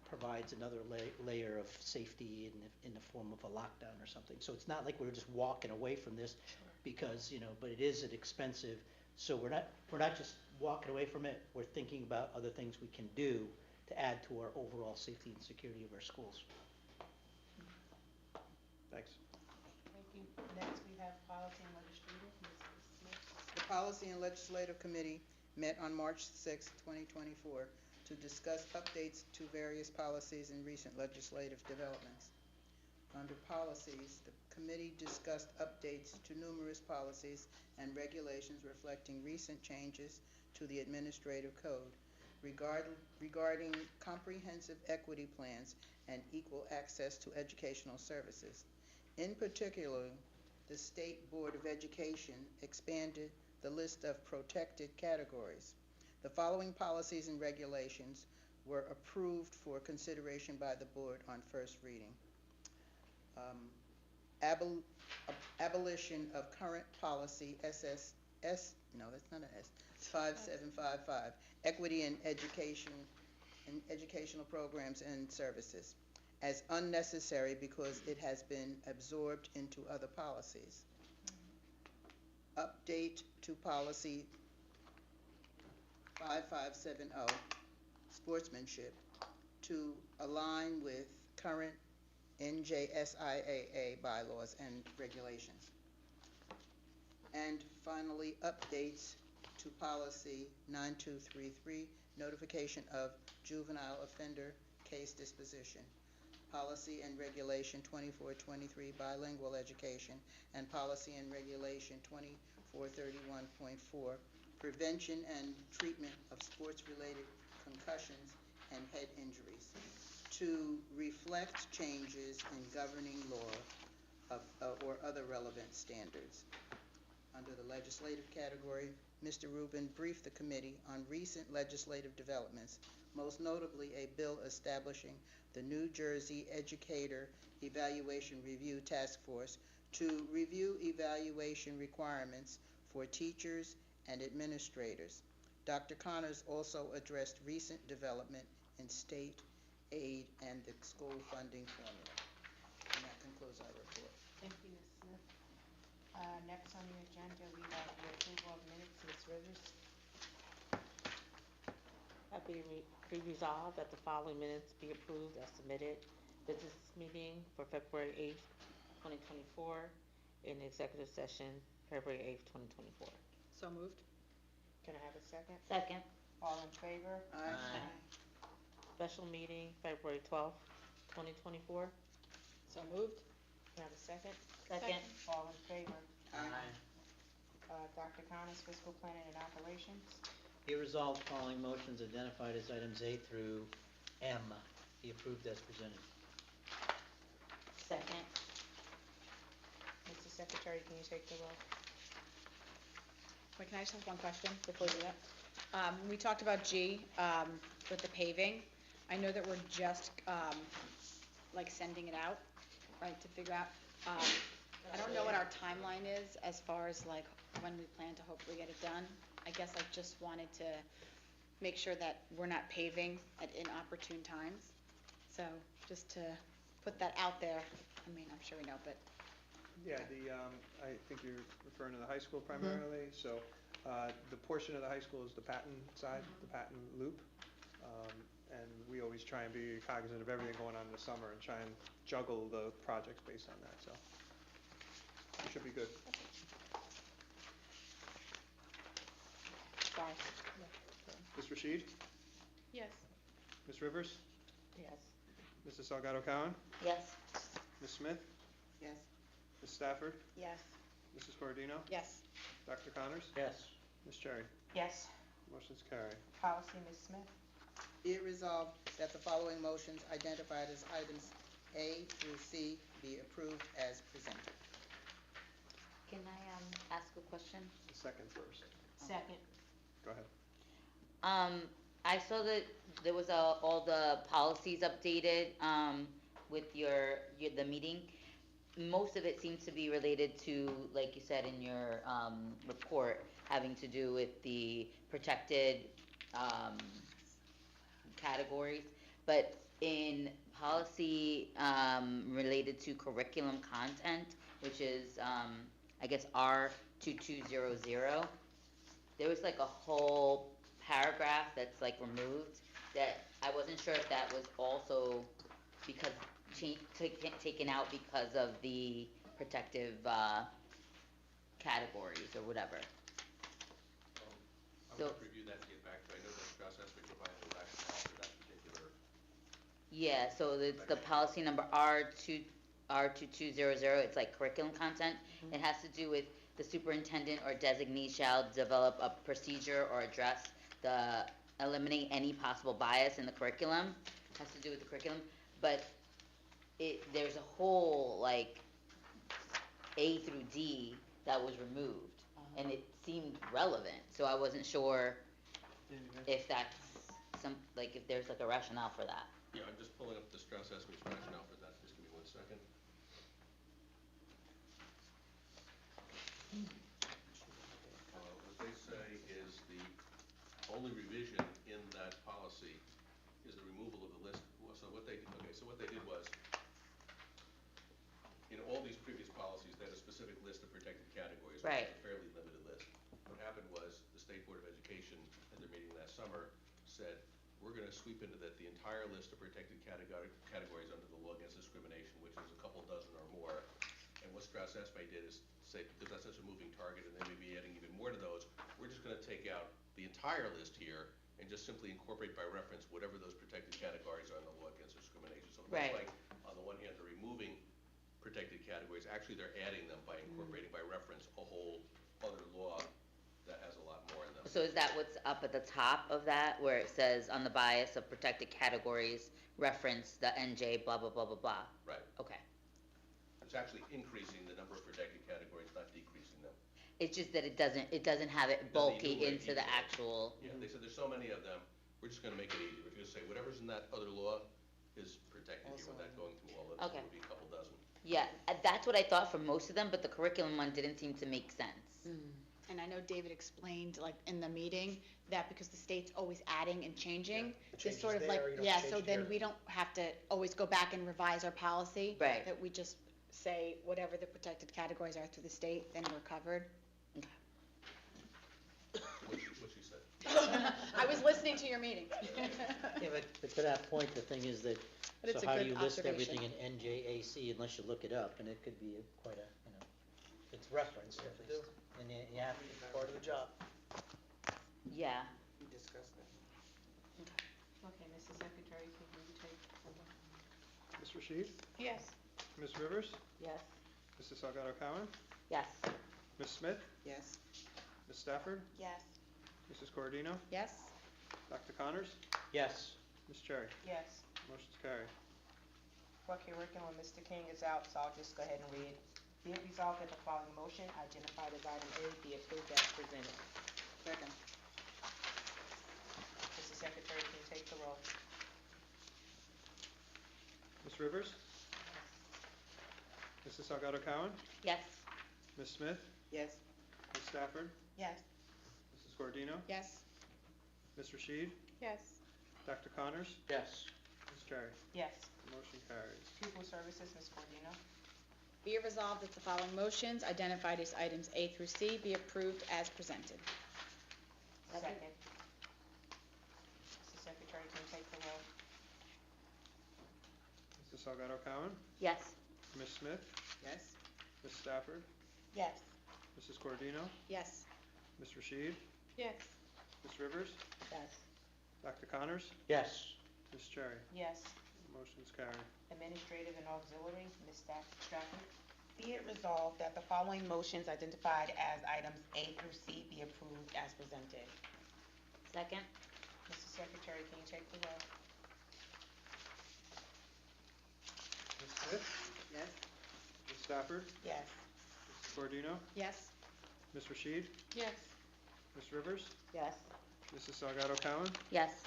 provides another layer of safety in the form of a lockdown or something. So it's not like we're just walking away from this because, but it is an expensive, so we're not just walking away from it, we're thinking about other things we can do to add to our overall safety and security of our schools. Thanks. Thank you. Next, we have policy and legislative, Mrs. Smith. The Policy and Legislative Committee met on March 6, 2024, to discuss updates to various policies and recent legislative developments. Under policies, the committee discussed updates to numerous policies and regulations reflecting recent changes to the administrative code regarding comprehensive equity plans and equal access to educational services. In particular, the State Board of Education expanded the list of protected categories. The following policies and regulations were approved for consideration by the board on first reading. Abolition of current policy that's not an S, 5755, equity in education and educational programs and services, as unnecessary because it has been absorbed into other policies. Update to policy 5570, sportsmanship, to align with current NJSIAA bylaws and regulations. And finally, updates to policy 9233, notification of juvenile offender case disposition, policy and regulation 2423, bilingual education, and policy and regulation 2431.4, prevention and treatment of sports-related concussions and head injuries, to reflect changes in governing law or other relevant standards. Under the legislative category, Mr. Rubin briefed the committee on recent legislative developments, most notably a bill establishing the New Jersey Educator Evaluation Review Task Force to review evaluation requirements for teachers and administrators. Dr. Connors also addressed recent development in state aid and the school funding formula. And that concludes our report. Thank you, Ms. Smith. Next on the agenda, we have the approval of minutes, Ms. Rivers. Be resolved that the following minutes be approved as submitted. Business meeting for February 8th, 2024, in executive session, February 8th, 2024. So moved. Can I have a second? Second. All in favor? Aye. Special meeting, February 12th, 2024. So moved. Can I have a second? Second. All in favor? Aye. Dr. Connors, fiscal planning and operations. Be resolved, following motions identified as items A through M be approved as presented. Second. Mr. Secretary, can you take the roll? Wait, can I just have one question before we do that? We talked about G, with the paving. I know that we're just, sending it out, right, to figure out. I don't know what our timeline is as far as when we plan to hopefully get it done. I guess I just wanted to make sure that we're not paving at inopportune times. So just to put that out there. I mean, I'm sure we know, but. Yeah, I think you're referring to the high school primarily. So the portion of the high school is the Patton side, the Patton loop. And we always try and be cognizant of everything going on in the summer and try and juggle the projects based on that. So you should should be good. Sorry. Ms. Rashid? Yes. Ms. Rivers? Yes. Mrs. Salgado Cowan? Yes. Ms. Smith? Yes. Ms. Stafford? Yes. Mrs. Cordino? Yes. Dr. Connors? Yes. Ms. Cherry? Yes. Motion's carried. Policy, Ms. Smith. Be it resolved that the following motions identified as items A through C be approved as presented. Can I, ask a question? The second first. Second. Go ahead. I saw that there was all the policies updated, with the meeting. Most of it seems to be related to, like you said in your, report, having to do with the protected, categories. But in policy, related to curriculum content, which is, I guess R2200, there was like a whole paragraph that's like removed, that I wasn't sure if that was also because taken out because of the protective, categories or whatever. I So- would have to review that to get back to, I know that Strauss Esme provided a rationale for that particular. Yeah, so it's the policy number R2200, it's like curriculum content. It has to do with the superintendent or designee shall develop a procedure or address eliminate any possible bias in the curriculum. Has to do with the curriculum, but there's a whole, like, A through D that was removed, and it seemed relevant, so I wasn't sure if that's if there's like a rationale for that. Yeah, I'm just pulling up the Strauss Esme's rationale for that, just give me 1 second. What they say is the only revision in that policy is the removal of the list. So what they did was, in all these previous policies, they had a specific list of protected categories, which Right. is a fairly limited list. What happened was, the State Board of Education, at their meeting last summer, said, we're gonna sweep into that the entire list of protected categories under the law against discrimination, which is a couple dozen or more. And what Strauss Esme did is say, because that's such a moving target, and they may be adding even more to those, we're just gonna take out the entire list here and just simply incorporate by reference whatever those protected categories are in the law against discrimination. So it looks Right. like, on the one hand, they're removing protected categories, actually they're adding them by incorporating by reference a whole other law that has a lot more in them. So is that what's up at the top of that, where it says on the bias of protected categories, reference the NJ blah, blah, blah, blah, blah? Right. Okay. It's actually increasing the number of protected categories, not decreasing them. It's just that it doesn't have it doesn't bulky enumerate into the each one. actual, Yeah, they said there's so many of them, we're just gonna make it easier. We're just gonna say whatever's in that other law is protected here without going through all of them. Okay. It would be a couple dozen. yeah, that's what I thought for most of them, but the curriculum one didn't seem to make sense. And I know David explained, like, in the meeting, that because the state's always adding and changing, The this change sort is of like, there, you don't yeah, have to so change it then here. we don't have to always go back and revise our policy. Right. That we just say whatever the protected categories are through the state, then we're covered. What she said. I was listening to your meeting. Yeah, but to that point, the thing is that, But it's so a how do good you list observation. everything in NJAC unless you look it up, and it could be quite a, it's referenced at least. And you have to. Part of the job. Yeah. We discussed that. Okay, Mrs. Secretary, can you take over? Ms. Rashid? Yes. Ms. Rivers? Yes. Mrs. Salgado Cowan? Yes. Ms. Smith? Yes. Ms. Stafford? Yes. Mrs. Cordino? Yes? Dr. Connors? Yes. Ms. Cherry? Yes. Motion's carried. For curriculum, Mr. King is out, so I'll just go ahead and read. Be it resolved that the following motion, identified as item A, be approved as presented. Second. Mrs. Secretary, can you take the roll? Ms. Rivers? Mrs. Salgado Cowan? Yes. Ms. Smith? Yes. Ms. Stafford? Yes. Mrs. Cordino? Yes? Ms. Rashid? Yes. Dr. Connors? Yes. Ms. Cherry? Yes. Motion carries. Pupil Services, Ms. Cordino? Be it resolved that the following motions, identified as items A through C, be approved as presented. Second. Mrs. Secretary, can you take the roll? Mrs. Salgado Cowan? Yes. Ms. Smith? Yes. Ms. Stafford? Yes. Mrs. Cordino? Yes. Ms. Rashid? Yes. Ms. Rivers? Yes. Dr. Connors? Yes. Ms. Cherry? Yes. Motion's carried. Administrative and auxiliary, Ms. Stratford. Be it resolved that the following motions identified as items A through C be approved as presented. Second? Mrs. Secretary, can you take the roll? Ms. Smith? Yes. Ms. Stafford? Yes. Mrs. Cordino? Yes. Ms. Rashid? Yes. Ms. Rivers? Yes. Mrs. Salgado Cowan? Yes.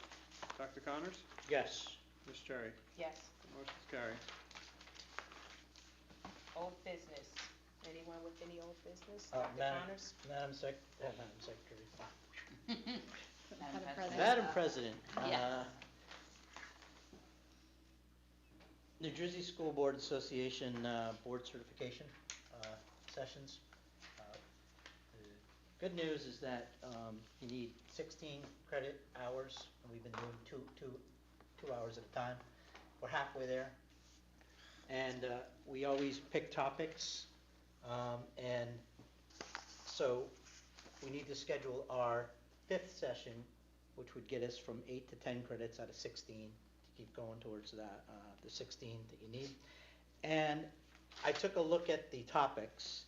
Dr. Connors? Yes. Ms. Cherry? Yes. Motion's carried. Old business. Anyone with any old business? Uh, Dr. Madam- Connors? Madam Secretary. Madam President. Madam President. Yes. New Jersey School Board Association Board Certification sessions. The good news is that you need 16 credit hours, and we've been doing two hours at a time. We're halfway there. And we always pick topics, and so we need to schedule our 5th session, which would get us from 8 to 10 credits out of 16 to keep going towards that, the 16 that you need. And I took a look at the topics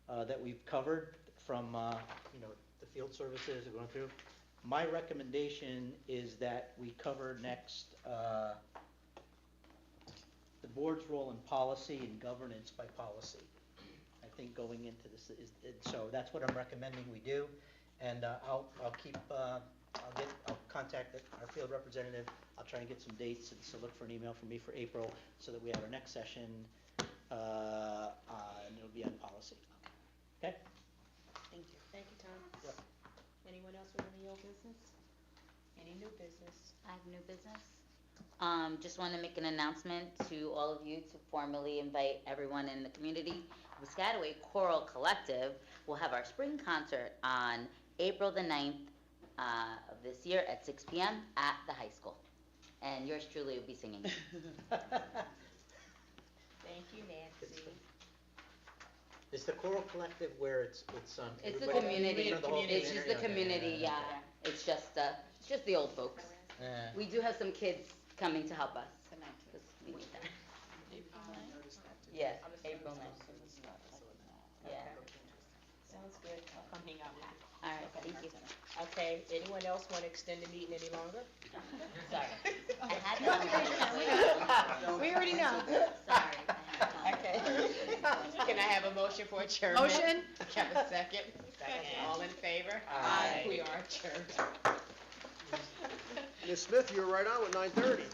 that we've covered from, the field services we're going through. My recommendation is that we cover next the board's role in policy and governance by policy. I think going into this so that's what I'm recommending we do. And I'll contact our field representative. I'll try and get some dates, and so look for an email from me for April, so that we have our next session, and it'll be on policy. Okay? Thank you. Thank you, Tom. Yep. Anyone else with any old business? Any new business? I have new business. Just want to make an announcement to all of you to formally invite everyone in the community. Piscataway Choral Collective will have our spring concert on April the 9th of this year at 6 p.m. at the high school. And yours truly will be singing. Thank you, Nancy. Is the choral collective where it's It's the everybody- community. the whole It's just the community, yeah. It's just the old folks. Yeah. We do have some kids coming to help us. 'Cause we need them. Yes, April 9th. Yeah. Sounds good. I'll come hang out with you. All right, thank you. Okay, anyone else want to extend the meeting any longer? Sorry. I had that. We already know. Sorry. I had Okay. Can I have a motion for adjournment? Motion? Have a second? Second. All in favor? Aye. We are adjourned. Ms. Smith, you were right on with 9:30.